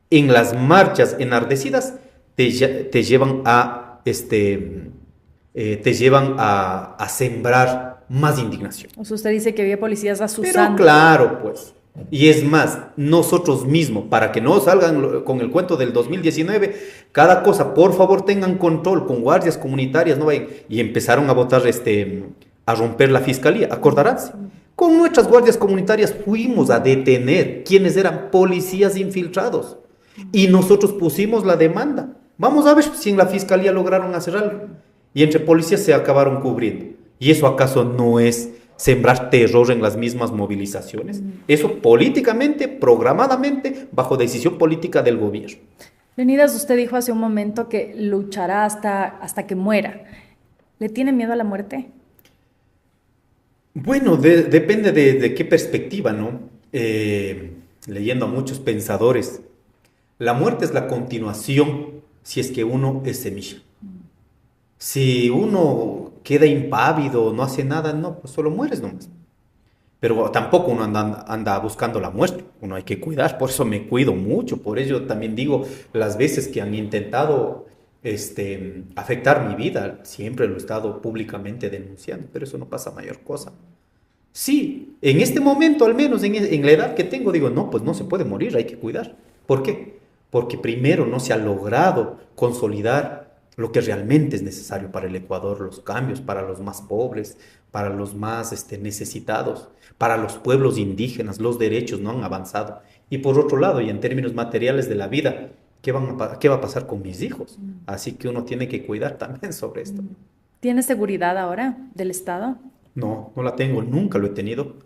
en las marchas enardecidas te llevan a sembrar más indignación. O sea, usted dice que había policías asusando. Pero claro, pues. Y es más, nosotros mismos, para que no salgan con el cuento del 2019, cada cosa, por favor, tengan control con guardias comunitarias, no vayan. Y empezaron a votar, a romper la fiscalía, acordaránse. Con nuestras guardias comunitarias fuimos a detener quienes eran policías infiltrados. Y nosotros pusimos la demanda. Vamos a ver si en la fiscalía lograron hacer algo. Y entre policías se acabaron cubriendo. ¿Y eso acaso no es sembrar terror en las mismas movilizaciones? Eso políticamente, programadamente, bajo decisión política del gobierno. Leonidas, usted dijo hace un momento que luchará hasta que muera. ¿Le tiene miedo a la muerte? Bueno, depende de qué perspectiva, ¿no? Leyendo a muchos pensadores, la muerte es la continuación si es que uno es semilla. Si uno queda impávido, no hace nada, no, pues solo mueres nomás. Pero tampoco uno anda buscando la muerte, uno hay que cuidar, por eso me cuido mucho, por ello también digo, las veces que han intentado afectar mi vida, siempre lo he estado públicamente denunciando, pero eso no pasa mayor cosa. Sí, en este momento, al menos en la edad que tengo, digo, no, pues no se puede morir, hay que cuidar. ¿Por qué? Porque primero no se ha logrado consolidar lo que realmente es necesario para el Ecuador, los cambios para los más pobres, para los más necesitados, para los pueblos indígenas, los derechos no han avanzado. Y por otro lado, y en términos materiales de la vida, ¿qué va a pasar con mis hijos? Así que uno tiene que cuidar también sobre esto. ¿Tiene seguridad ahora del Estado? No, no la tengo, nunca lo he tenido.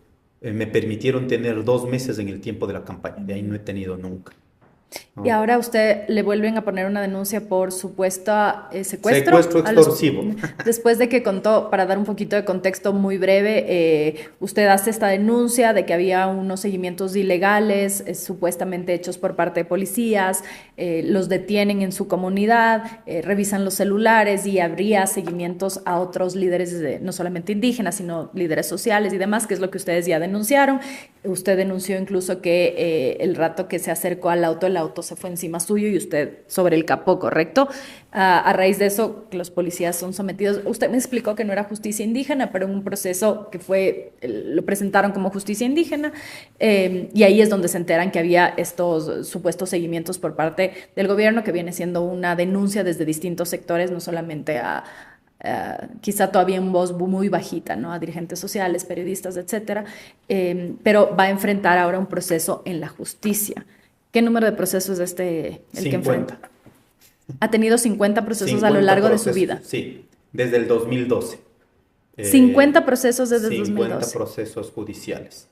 Me permitieron tener 2 meses en el tiempo de la campaña, de ahí no he tenido nunca. No. Y ahora usted le vuelven a poner una denuncia por supuesto secuestro. Secuestro extorsivo. Después de que contó, para dar un poquito de contexto muy breve, usted hace esta denuncia de que había unos seguimientos ilegales, supuestamente hechos por parte de policías, los detienen en su comunidad, revisan los celulares y habría seguimientos a otros líderes, no solamente indígenas, sino líderes sociales y demás, que es lo que ustedes ya denunciaron. Usted denunció incluso que el rato que se acercó al auto, el auto se fue encima suyo y usted sobre el capó, ¿correcto? A raíz de eso, los policías son sometidos. Usted me explicó que no era justicia indígena, pero en un proceso que fue, lo presentaron como justicia indígena, y ahí es donde se enteran que había estos supuestos seguimientos por parte del gobierno, que viene siendo una denuncia desde distintos sectores, no solamente quizá todavía en voz muy bajita, ¿no? A dirigentes sociales, periodistas, etcétera, pero va a enfrentar ahora un proceso en la justicia. ¿Qué número de procesos es el 50. que enfrenta? Ha tenido 50 procesos a lo largo de su vida. Sí, desde el 2012. 50 procesos desde el 2012. 50 procesos judiciales.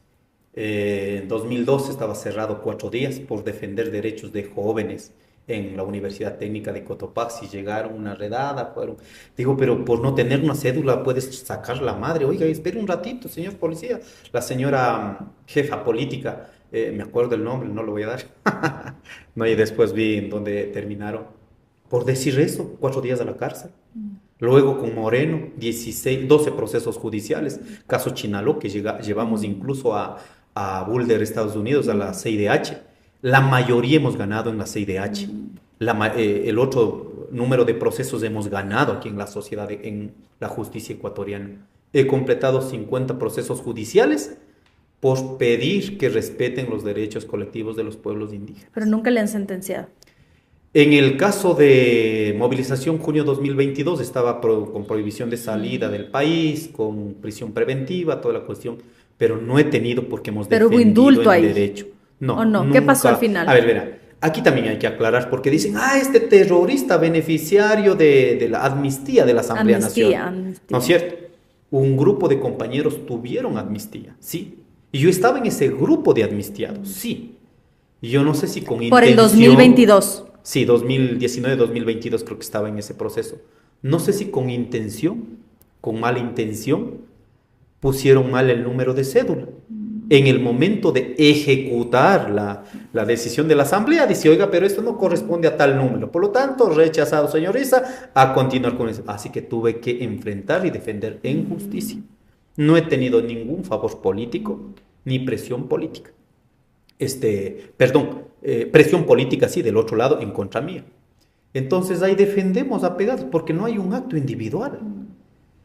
En 2012 estaba cerrado 4 días por defender derechos de jóvenes en la Universidad Técnica de Cotopaxi. Llegaron una redada, digo, pero por no tener una cédula puedes sacar la madre. Oiga, espere un ratito, señor policía. La señora jefa política, me acuerdo el nombre, no lo voy a dar. No, y después vi en dónde terminaron. Por decir eso, 4 días a la cárcel. Luego con Moreno, 12 procesos judiciales. Caso Chinaló, que llevamos incluso a Boulder, Estados Unidos, a la CIDH. La mayoría hemos ganado en la CIDH. El otro número de procesos hemos ganado aquí en la sociedad, en la justicia ecuatoriana. He completado 50 procesos judiciales por pedir que respeten los derechos colectivos de los pueblos indígenas. Pero nunca le han sentenciado. En el caso de movilización junio 2022 estaba con prohibición de salida del país, con prisión preventiva, toda la cuestión, pero no he tenido porque hemos defendido el indulto ahí. derecho. No, ¿O no? Nunca. ¿Qué pasó al final? A ver, verá, aquí también hay que aclarar porque dicen, este terrorista beneficiario de la amnistía de la Asamblea Nacional. ¿No es cierto? Un grupo de compañeros tuvieron amnistía, sí. Y yo estaba en ese grupo de amnistiados, sí. Y yo no sé si con intención... Por el 2022. Sí, 2019-2022 creo que estaba en ese proceso. No sé si con intención, con mala intención, pusieron mal el número de cédula. En el momento de ejecutar la decisión de la Asamblea, dice, oiga, pero esto no corresponde a tal número. Por lo tanto, rechazado, señor Issa, a continuar con eso. Así que tuve que enfrentar y defender en justicia. No he tenido ningún favor político ni presión política. Presión política, sí, del otro lado, en contra mía. Entonces ahí defendemos apegados, porque no hay un acto individual.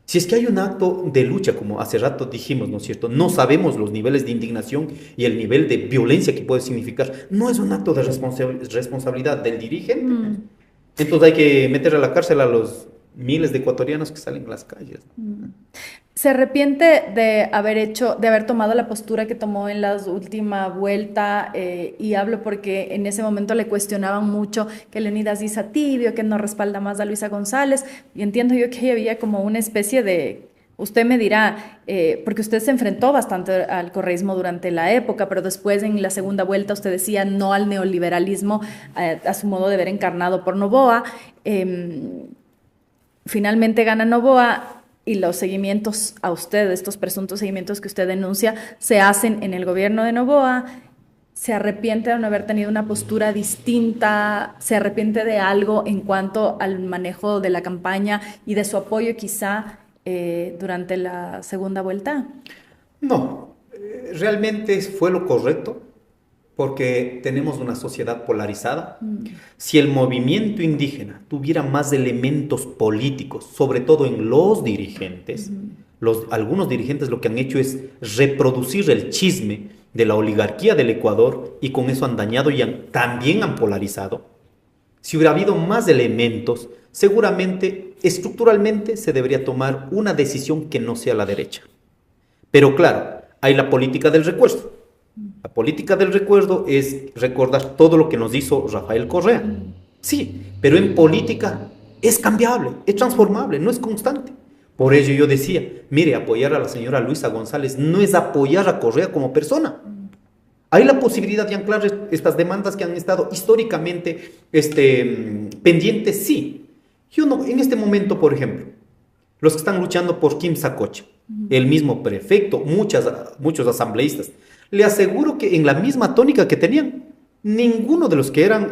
Si es que hay un acto de lucha, como hace rato dijimos, ¿no es cierto? No sabemos los niveles de indignación y el nivel de violencia que puede significar. No es un acto de responsabilidad del dirigente. Entonces hay que meter a la cárcel a los miles de ecuatorianos que salen a las calles. ¿Se arrepiente de haber tomado la postura que tomó en la última vuelta? Y hablo porque en ese momento le cuestionaban mucho que Leonidas Issa tibio, que no respalda más a Luisa González. Y entiendo yo que había como una especie de... Usted me dirá, porque usted se enfrentó bastante al correísmo durante la época, pero después en la segunda vuelta usted decía no al neoliberalismo, a su modo de ver encarnado por Noboa. Finalmente gana Noboa. Y los seguimientos a usted, estos presuntos seguimientos que usted denuncia, se hacen en el gobierno de Noboa. ¿Se arrepiente de no haber tenido una postura distinta? ¿Se arrepiente de algo en cuanto al manejo de la campaña y de su apoyo quizá durante la segunda vuelta? No, realmente fue lo correcto, porque tenemos una sociedad polarizada. Si el movimiento indígena tuviera más elementos políticos, sobre todo en los dirigentes, algunos dirigentes lo que han hecho es reproducir el chisme de la oligarquía del Ecuador y con eso han dañado y también han polarizado. Si hubiera habido más elementos, seguramente, estructuralmente, se debería tomar una decisión que no sea la derecha. Pero claro, hay la política del recuerdo. La política del recuerdo es recordar todo lo que nos hizo Rafael Correa. Sí, pero en política es cambiable, es transformable, no es constante. Por ello yo decía, mire, apoyar a la señora Luisa González no es apoyar a Correa como persona. Hay la posibilidad de anclar estas demandas que han estado históricamente pendientes, sí. Yo no, en este momento, por ejemplo, los que están luchando por Kim Sacocha, el mismo prefecto, muchos asambleístas, le aseguro que en la misma tónica que tenían, ninguno de los que eran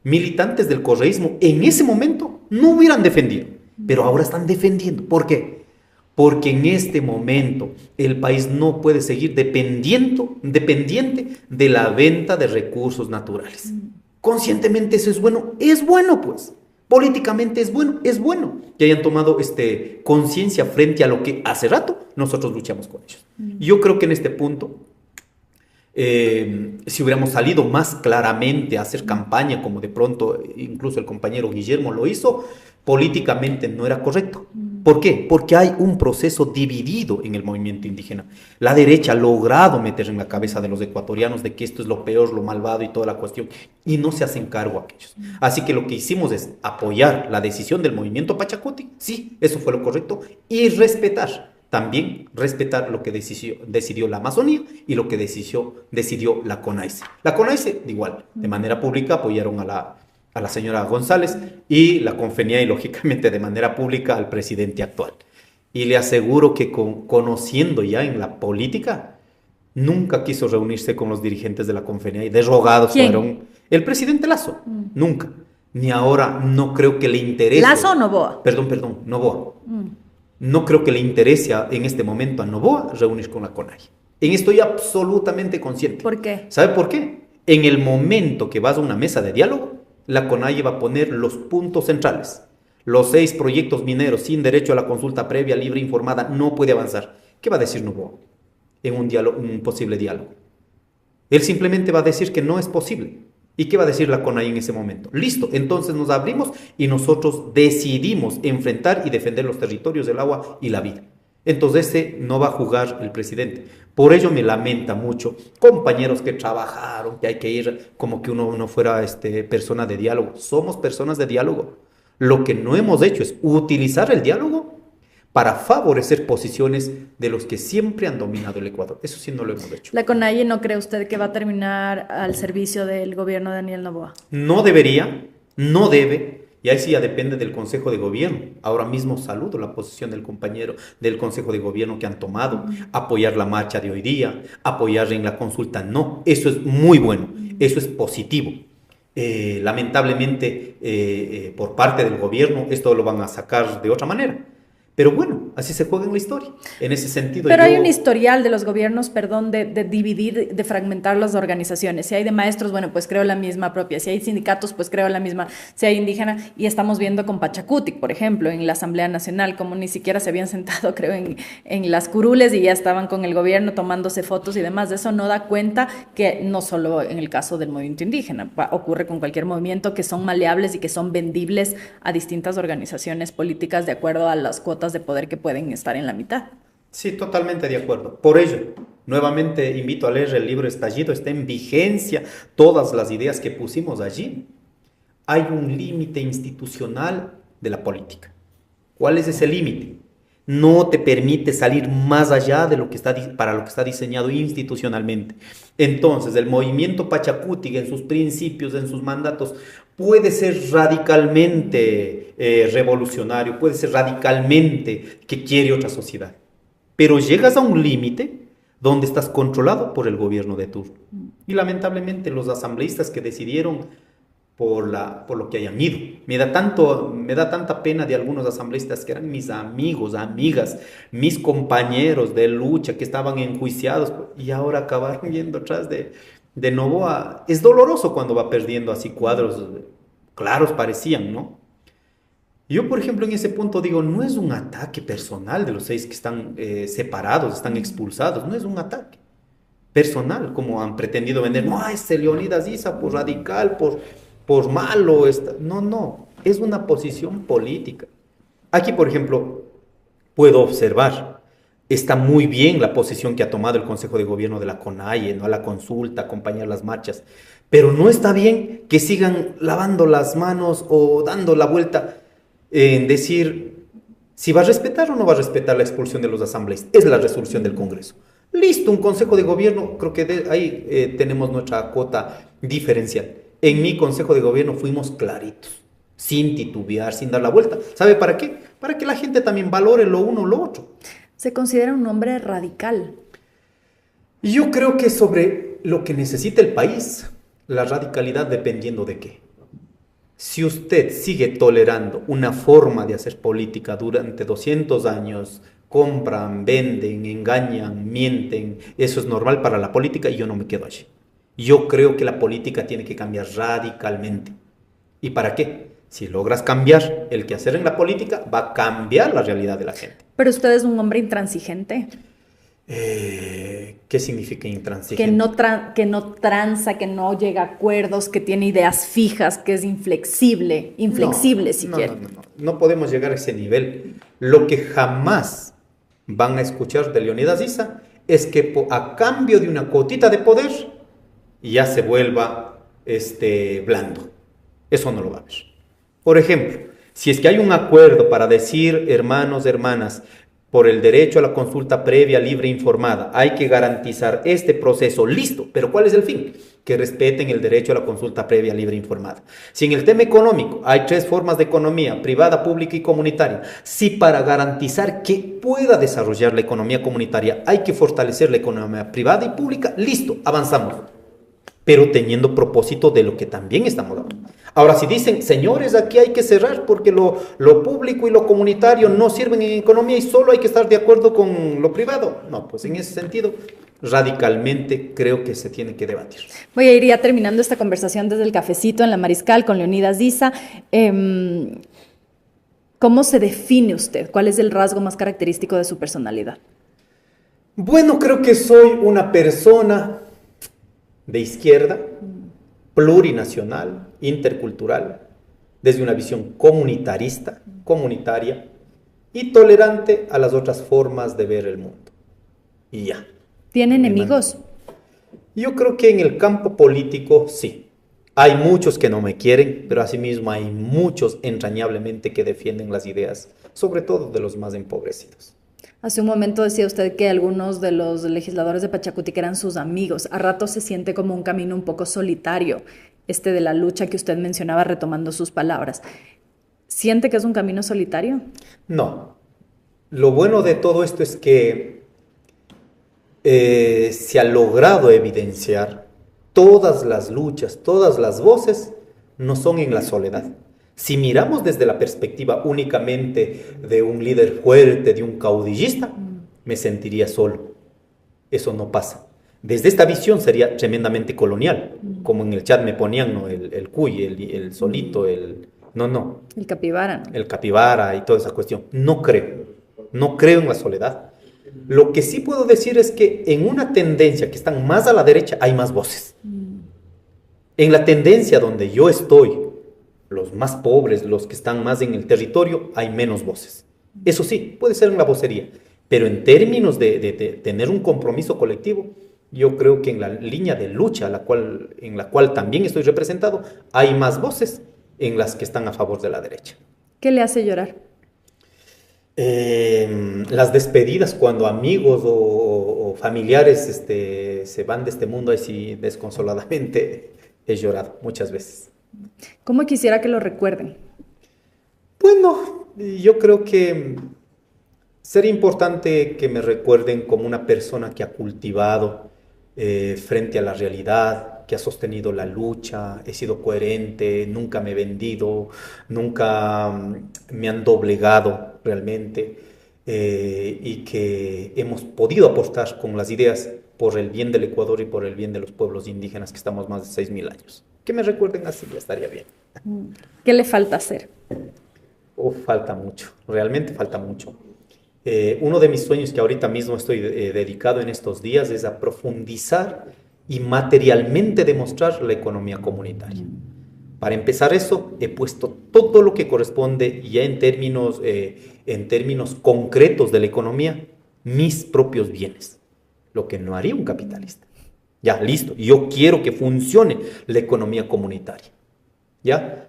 militantes del correísmo en ese momento no hubieran defendido, pero ahora están defendiendo. ¿Por qué? porque en este momento el país no puede seguir dependiente de la venta de recursos naturales. Conscientemente eso es bueno pues. Políticamente es bueno que hayan tomado conciencia frente a lo que hace rato nosotros luchamos con ellos. Yo creo que en este punto, si hubiéramos salido más claramente a hacer campaña, como de pronto incluso el compañero Guillermo lo hizo, políticamente no era correcto. ¿Por qué? Porque hay un proceso dividido en el movimiento indígena. La derecha ha logrado meter en la cabeza de los ecuatorianos de que esto es lo peor, lo malvado y toda la cuestión, y no se hacen cargo aquellos. Así que lo que hicimos es apoyar la decisión del movimiento Pachacuti, sí, eso fue lo correcto, y también respetar lo que decidió la Amazonía y lo que decidió la CONAICE. La CONAICE, igual, de manera pública apoyaron a la señora González y la CONFENIAI, lógicamente, de manera pública al presidente actual. Y le aseguro que conociendo ya en la política, nunca quiso reunirse con los dirigentes de la CONFENIAI, derrogados fueron el presidente Lasso, nunca. Ni ahora no creo que le interese. ¿Lasso o Noboa? Perdón, Noboa. No creo que le interese en este momento a Noboa reunir con la CONAI. En esto estoy absolutamente consciente. ¿Por qué? ¿Sabe por qué? En el momento que vas a una mesa de diálogo, la CONAIE va a poner los puntos centrales. Los 6 proyectos mineros sin derecho a la consulta previa, libre e informada no puede avanzar. ¿Qué va a decir Noboa en un posible diálogo? Él simplemente va a decir que no es posible. ¿Y qué va a decir la CONAIE en ese momento? Listo, entonces nos abrimos y nosotros decidimos enfrentar y defender los territorios, el agua y la vida. Entonces no va a jugar el presidente. Por ello me lamenta mucho compañeros que trabajaron, que hay que ir como que uno no fuera persona de diálogo. Somos personas de diálogo. Lo que no hemos hecho es utilizar el diálogo para favorecer posiciones de los que siempre han dominado el Ecuador. Eso sí no lo hemos hecho. ¿La CONAIE no cree usted que va a terminar al servicio del gobierno de Daniel Noboa? No debería, no debe, y ahí sí ya depende del Consejo de Gobierno. Ahora mismo saludo la posición del compañero del Consejo de Gobierno que han tomado, apoyar la marcha de hoy día, apoyar en la consulta, no, eso es muy bueno, eso es positivo. Lamentablemente, por parte del gobierno, esto lo van a sacar de otra manera. Pero bueno, así se juega en la historia. En ese sentido. Pero hay un historial de los gobiernos, de dividir, de fragmentar las organizaciones. Si hay de maestros, bueno, pues creo la misma propia. Si hay sindicatos, pues creo la misma. Si hay indígena, y estamos viendo con Pachacuti, por ejemplo, en la Asamblea Nacional, como ni siquiera se habían sentado, creo, en las curules y ya estaban con el gobierno tomándose fotos y demás. De eso no da cuenta que no solo en el caso del movimiento indígena, ocurre con cualquier movimiento, que son maleables y que son vendibles a distintas organizaciones políticas de acuerdo a las cuotas de poder que pueden estar en la mitad. Sí, totalmente de acuerdo. Por ello, nuevamente invito a leer el libro Estallido, está en vigencia todas las ideas que pusimos allí. Hay un límite institucional de la política. ¿Cuál es ese límite? No te permite salir más allá de para lo que está diseñado institucionalmente. Entonces, el movimiento Pachacuti, en sus principios, en sus mandatos, puede ser radicalmente revolucionario, puede ser radicalmente que quiere otra sociedad. Pero llegas a un límite donde estás controlado por el gobierno de turno. Y lamentablemente los asambleístas que decidieron por lo que hayan ido. Me da tanta pena de algunos asambleístas que eran mis amigos, amigas, mis compañeros de lucha que estaban enjuiciados y ahora acabaron yendo atrás de Noboa. Es doloroso cuando va perdiendo así cuadros claros parecían, ¿no? Yo, por ejemplo, en ese punto digo, no es un ataque personal de los 6 que están separados, están expulsados, no es un ataque personal como han pretendido vender. No, ese Leonidas Issa por radical, por malo. No, es una posición política. Aquí, por ejemplo, puedo observar, está muy bien la posición que ha tomado el Consejo de Gobierno de la CONAIE, ¿no? A la consulta, acompañar las marchas, pero no está bien que sigan lavando las manos o dando la vuelta en decir si va a respetar o no va a respetar la expulsión de los asambleístas. Es la resolución del Congreso. Listo, un Consejo de Gobierno, creo que ahí tenemos nuestra cuota diferencial. En mi Consejo de Gobierno fuimos claritos, sin titubear, sin dar la vuelta. ¿Sabe para qué? Para que la gente también valore lo uno o lo otro. Se considera un hombre radical. Yo creo que sobre lo que necesita el país, la radicalidad dependiendo de qué. Si usted sigue tolerando una forma de hacer política durante 200 años, compran, venden, engañan, mienten. Eso es normal para la política y yo no me quedo allí. Yo creo que la política tiene que cambiar radicalmente. ¿Y para qué? Si logras cambiar el quehacer en la política, va a cambiar la realidad de la gente. Pero usted es un hombre intransigente. ¿Qué significa intransigente? Que no tranza, que no llega a acuerdos, que tiene ideas fijas, que es inflexible si quiere. No podemos llegar a ese nivel. Lo que jamás van a escuchar de Leonidas Issa es que a cambio de una cuotita de poder ya se vuelva blando. Eso no lo va a ver. Por ejemplo, si es que hay un acuerdo para decir, hermanos, hermanas, por el derecho a la consulta previa, libre e informada, hay que garantizar este proceso, listo, pero ¿cuál es el fin? Que respeten el derecho a la consulta previa, libre e informada. Si en el tema económico hay 3 formas de economía, privada, pública y comunitaria, si para garantizar que pueda desarrollar la economía comunitaria hay que fortalecer la economía privada y pública, listo, avanzamos, pero teniendo propósito de lo que también estamos hablando. Ahora, si dicen, señores, aquí hay que cerrar porque lo público y lo comunitario no sirven en economía y solo hay que estar de acuerdo con lo privado. No, pues en ese sentido, radicalmente creo que se tiene que debatir. Voy a ir ya terminando esta conversación desde el cafecito en la Mariscal con Leonidas Issa. ¿Cómo se define usted? ¿Cuál es el rasgo más característico de su personalidad? Bueno, creo que soy una persona de izquierda, plurinacional, intercultural, desde una visión comunitarista, comunitaria y tolerante a las otras formas de ver el mundo. Y ya. ¿Tiene enemigos? Yo creo que en el campo político sí. Hay muchos que no me quieren, pero asimismo hay muchos entrañablemente que defienden las ideas, sobre todo de los más empobrecidos. Hace un momento decía usted que algunos de los legisladores de Pachacutic eran sus amigos. A rato se siente como un camino un poco solitario, de la lucha que usted mencionaba retomando sus palabras. ¿Siente que es un camino solitario? No. Lo bueno de todo esto es que se ha logrado evidenciar todas las luchas, todas las voces no son en la soledad. Si miramos desde la perspectiva únicamente de un líder fuerte, de un caudillista, me sentiría solo. Eso no pasa. Desde esta visión sería tremendamente colonial, como en el chat me ponían, ¿no? El cuy, el solito, No. El capibara. El capibara y toda esa cuestión. No creo en la soledad. Lo que sí puedo decir es que en una tendencia que están más a la derecha hay más voces. En la tendencia donde yo estoy, los más pobres, los que están más en el territorio, hay menos voces. Eso sí, puede ser en la vocería, pero en términos de tener un compromiso colectivo, yo creo que en la línea de lucha en la cual también estoy representado, hay más voces en las que están a favor de la derecha. ¿Qué le hace llorar? Las despedidas cuando amigos o familiares se van de este mundo, así desconsoladamente he llorado muchas veces. ¿Cómo quisiera que lo recuerden? Bueno, yo creo que sería importante que me recuerden como una persona que ha cultivado frente a la realidad, que ha sostenido la lucha, he sido coherente, nunca me he vendido, nunca me han doblegado realmente, y que hemos podido aportar con las ideas por el bien del Ecuador y por el bien de los pueblos indígenas que estamos más de 6.000 años. Que me recuerden así, ya estaría bien. ¿Qué le falta hacer? Falta mucho, realmente falta mucho. Uno de mis sueños que ahorita mismo estoy dedicado en estos días es a profundizar y materialmente demostrar la economía comunitaria. Para empezar eso, he puesto todo lo que corresponde ya en términos concretos de la economía, mis propios bienes, lo que no haría un capitalista. Ya, listo. Yo quiero que funcione la economía comunitaria. ¿Ya?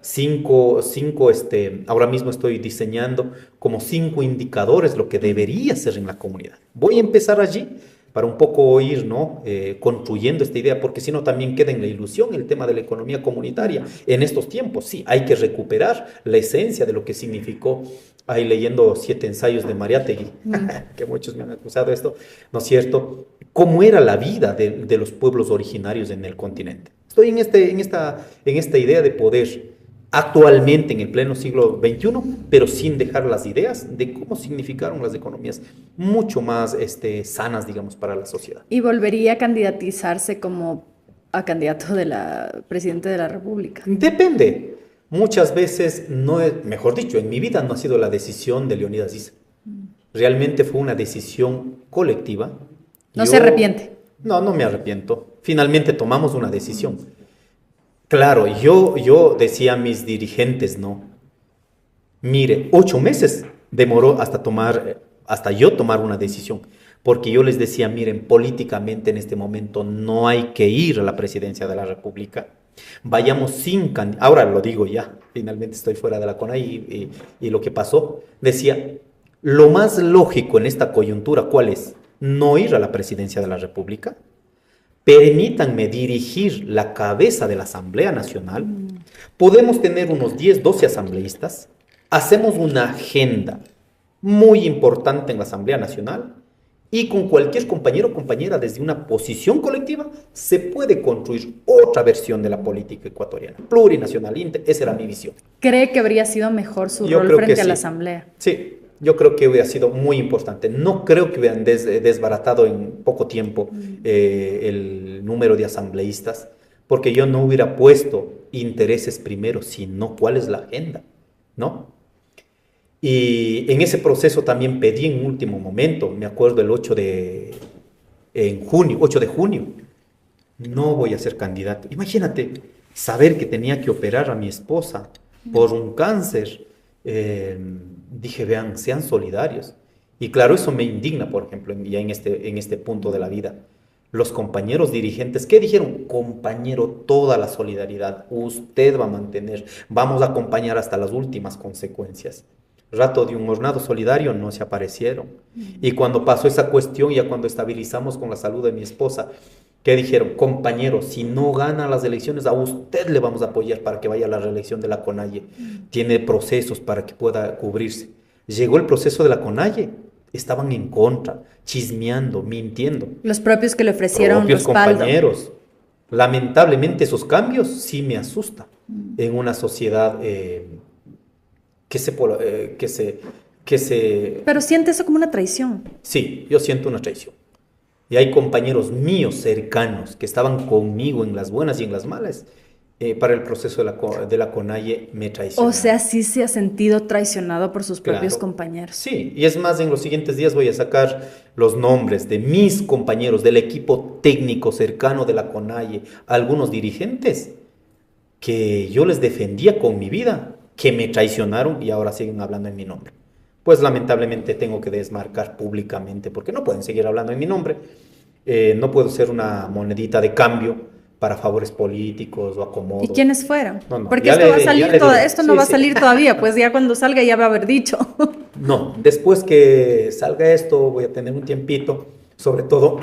Ahora mismo estoy diseñando como 5 indicadores lo que debería ser en la comunidad. Voy a empezar allí para un poco ir, ¿no? Construyendo esta idea, porque si no también queda en la ilusión el tema de la economía comunitaria. En estos tiempos, sí, hay que recuperar la esencia de lo que significó. Ahí leyendo 7 ensayos de Mariátegui, que muchos me han acusado de esto, ¿no es cierto? ¿Cómo era la vida de los pueblos originarios en el continente? Estoy en esta idea de poder actualmente en el pleno siglo XXI, pero sin dejar las ideas de cómo significaron las economías mucho más sanas, digamos, para la sociedad. ¿Y volvería a candidatizarse como a candidato de la presidente de la República? Depende. Muchas veces, no es, mejor dicho, en mi vida no ha sido la decisión de Leonidas Issa. Realmente fue una decisión colectiva. ¿No se arrepiente? No, no me arrepiento. Finalmente tomamos una decisión. Claro, yo decía a mis dirigentes, no. Mire, 8 meses demoró hasta yo tomar una decisión. Porque yo les decía, miren, políticamente en este momento no hay que ir a la presidencia de la República. Vayamos sin candidato. Ahora lo digo ya, finalmente estoy fuera de la CONAIE y lo que pasó. Decía, lo más lógico en esta coyuntura, ¿cuál es? No ir a la presidencia de la República. Permítanme dirigir la cabeza de la Asamblea Nacional. Podemos tener unos 10, 12 asambleístas. Hacemos una agenda muy importante en la Asamblea Nacional y con cualquier compañero o compañera desde una posición colectiva se puede construir otra versión de la política ecuatoriana, plurinacional. Esa era mi visión. ¿Cree que habría sido mejor su rol frente a la Asamblea? Sí. Yo creo que hubiera sido muy importante. No creo que hubieran desbaratado en poco tiempo el número de asambleístas, porque yo no hubiera puesto intereses primero, sino cuál es la agenda, ¿no? Y en ese proceso también pedí en último momento, me acuerdo el 8 de junio, no voy a ser candidato. Imagínate, saber que tenía que operar a mi esposa por un cáncer. Dije, vean, sean solidarios. Y claro, eso me indigna, por ejemplo, ya en este punto de la vida. Los compañeros dirigentes, ¿qué dijeron? Compañero, toda la solidaridad, usted va a mantener, vamos a acompañar hasta las últimas consecuencias. Rato de un hornado solidario no se aparecieron. Y cuando pasó esa cuestión, ya cuando estabilizamos con la salud de mi esposa, ¿qué dijeron? Compañero, si no gana las elecciones, a usted le vamos a apoyar para que vaya a la reelección de la CONAIE. Tiene procesos para que pueda cubrirse. Llegó el proceso de la CONAIE, estaban en contra, chismeando, mintiendo. Los propios que le ofrecieron propios respaldo. Compañeros. Lamentablemente esos cambios sí me asustan en una sociedad que se... Pero siente eso como una traición. Sí, yo siento una traición. Y hay compañeros míos cercanos que estaban conmigo en las buenas y en las malas. Para el proceso de la CONAIE me traicionaron. O sea, sí se ha sentido traicionado por sus propios compañeros. Sí, y es más, en los siguientes días voy a sacar los nombres de mis compañeros, del equipo técnico cercano de la CONAIE, algunos dirigentes que yo les defendía con mi vida, que me traicionaron y ahora siguen hablando en mi nombre. Pues lamentablemente tengo que desmarcar públicamente porque no pueden seguir hablando en mi nombre. No puedo ser una monedita de cambio para favores políticos o acomodos. ¿Y quiénes fueron? No, porque esto va a salir esto no va a salir todavía, pues ya cuando salga ya va a haber dicho. No, después que salga esto voy a tener un tiempito, sobre todo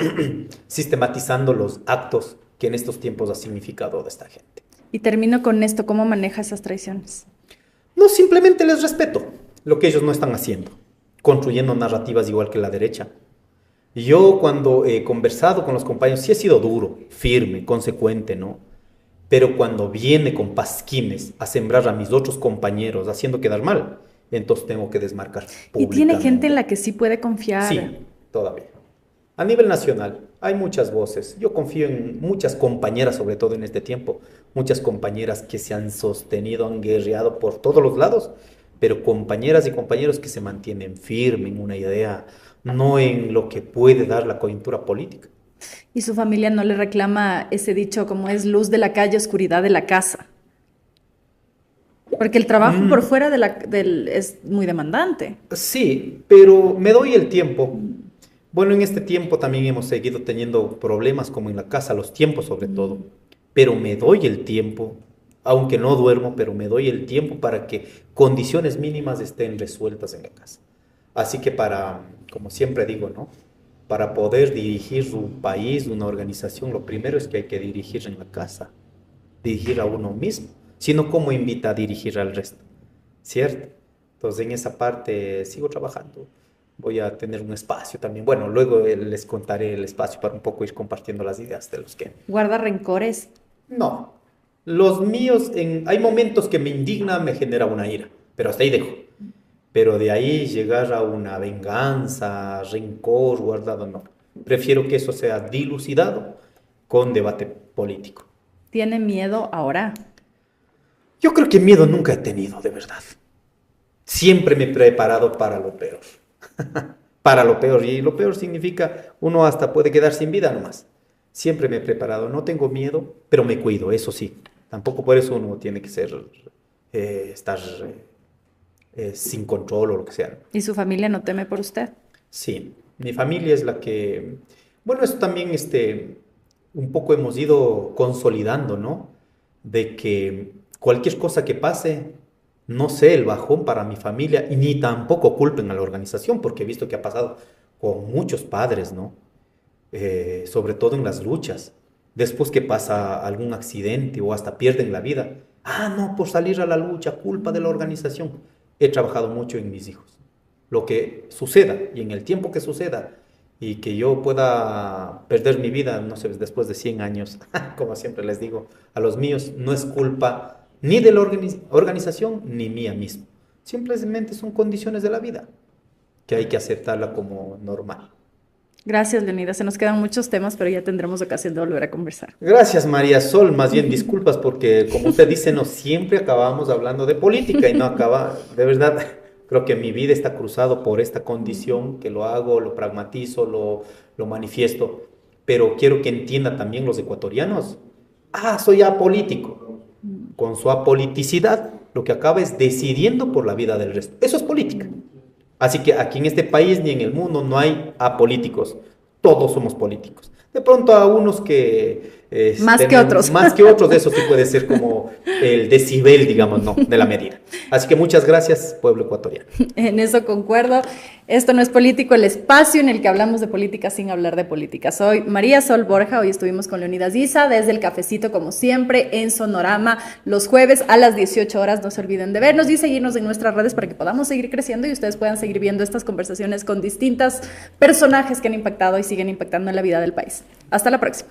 sistematizando los actos que en estos tiempos ha significado de esta gente. Y termino con esto, ¿cómo maneja esas traiciones? No, simplemente les respeto lo que ellos no están haciendo, construyendo narrativas igual que la derecha. Yo cuando he conversado con los compañeros, sí he sido duro, firme, consecuente, ¿no? Pero cuando viene con pasquines a sembrar a mis otros compañeros haciendo quedar mal, entonces tengo que desmarcar públicamente. ¿Y tiene gente en la que sí puede confiar? Sí, todavía. A nivel nacional hay muchas voces. Yo confío en muchas compañeras, sobre todo en este tiempo, muchas compañeras que se han sostenido, han guerreado por todos los lados, pero compañeras y compañeros que se mantienen firmes en una idea, no en lo que puede dar la coyuntura política. ¿Y su familia no le reclama ese dicho como es luz de la calle, oscuridad de la casa? Porque el trabajo por fuera es muy demandante. Sí, pero me doy el tiempo. Bueno, en este tiempo también hemos seguido teniendo problemas como en la casa, los tiempos sobre todo. Pero me doy el tiempo, aunque no duermo, pero me doy el tiempo para que condiciones mínimas estén resueltas en la casa. Así que como siempre digo, ¿no? Para poder dirigir un país, una organización, lo primero es que hay que dirigir en la casa, dirigir a uno mismo, sino cómo invita a dirigir al resto, ¿cierto? Entonces en esa parte sigo trabajando, voy a tener un espacio también, bueno, luego les contaré el espacio para un poco ir compartiendo las ideas de los que... ¿Guarda rencores? No, Los míos, hay momentos que me indigna, me genera una ira, pero hasta ahí dejo. Pero de ahí llegar a una venganza, rencor guardado, no. Prefiero que eso sea dilucidado con debate político. ¿Tiene miedo ahora? Yo creo que miedo nunca he tenido, de verdad. Siempre me he preparado para lo peor. Para lo peor. Y lo peor significa uno hasta puede quedar sin vida nomás. Siempre me he preparado. No tengo miedo, pero me cuido, eso sí. Tampoco por eso uno tiene que estar sin control o lo que sea. ¿Y su familia no teme por usted? Sí, mi familia es la que... Bueno, eso también un poco hemos ido consolidando, ¿no? De que cualquier cosa que pase, no sé el bajón para mi familia y ni tampoco culpen a la organización, porque he visto que ha pasado con muchos padres, ¿no? Sobre todo en las luchas. Después que pasa algún accidente o hasta pierden la vida. Ah, no, por salir a la lucha, culpa de la organización. He trabajado mucho en mis hijos. Lo que suceda y en el tiempo que suceda y que yo pueda perder mi vida, no sé, después de 100 años, como siempre les digo a los míos, no es culpa ni de la organización ni mía mismo. Simplemente son condiciones de la vida que hay que aceptarla como normal. Gracias, Leonidas. Se nos quedan muchos temas, pero ya tendremos ocasión de volver a conversar. Gracias, María Sol. Más bien disculpas porque, como usted dice, no siempre acabamos hablando de política y no acaba, de verdad, creo que mi vida está cruzado por esta condición, que lo hago, lo pragmatizo, lo manifiesto, pero quiero que entienda también los ecuatorianos. Ah, soy apolítico. Con su apoliticidad, lo que acaba es decidiendo por la vida del resto. Eso es política. Así que aquí en este país ni en el mundo no hay apolíticos. Todos somos políticos. De pronto a unos que... más que otros. Más que otros, eso sí puede ser como el decibel, digamos, no, de la medida. Así que muchas gracias, pueblo ecuatoriano. En eso concuerdo. Esto no es político, el espacio en el que hablamos de política sin hablar de política. Soy María Sol Borja, hoy estuvimos con Leonidas Issa desde el cafecito, como siempre, en Sonorama, los jueves a las 18 horas. No se olviden de vernos y seguirnos en nuestras redes para que podamos seguir creciendo y ustedes puedan seguir viendo estas conversaciones con distintos personajes que han impactado y siguen impactando en la vida del país. Hasta la próxima.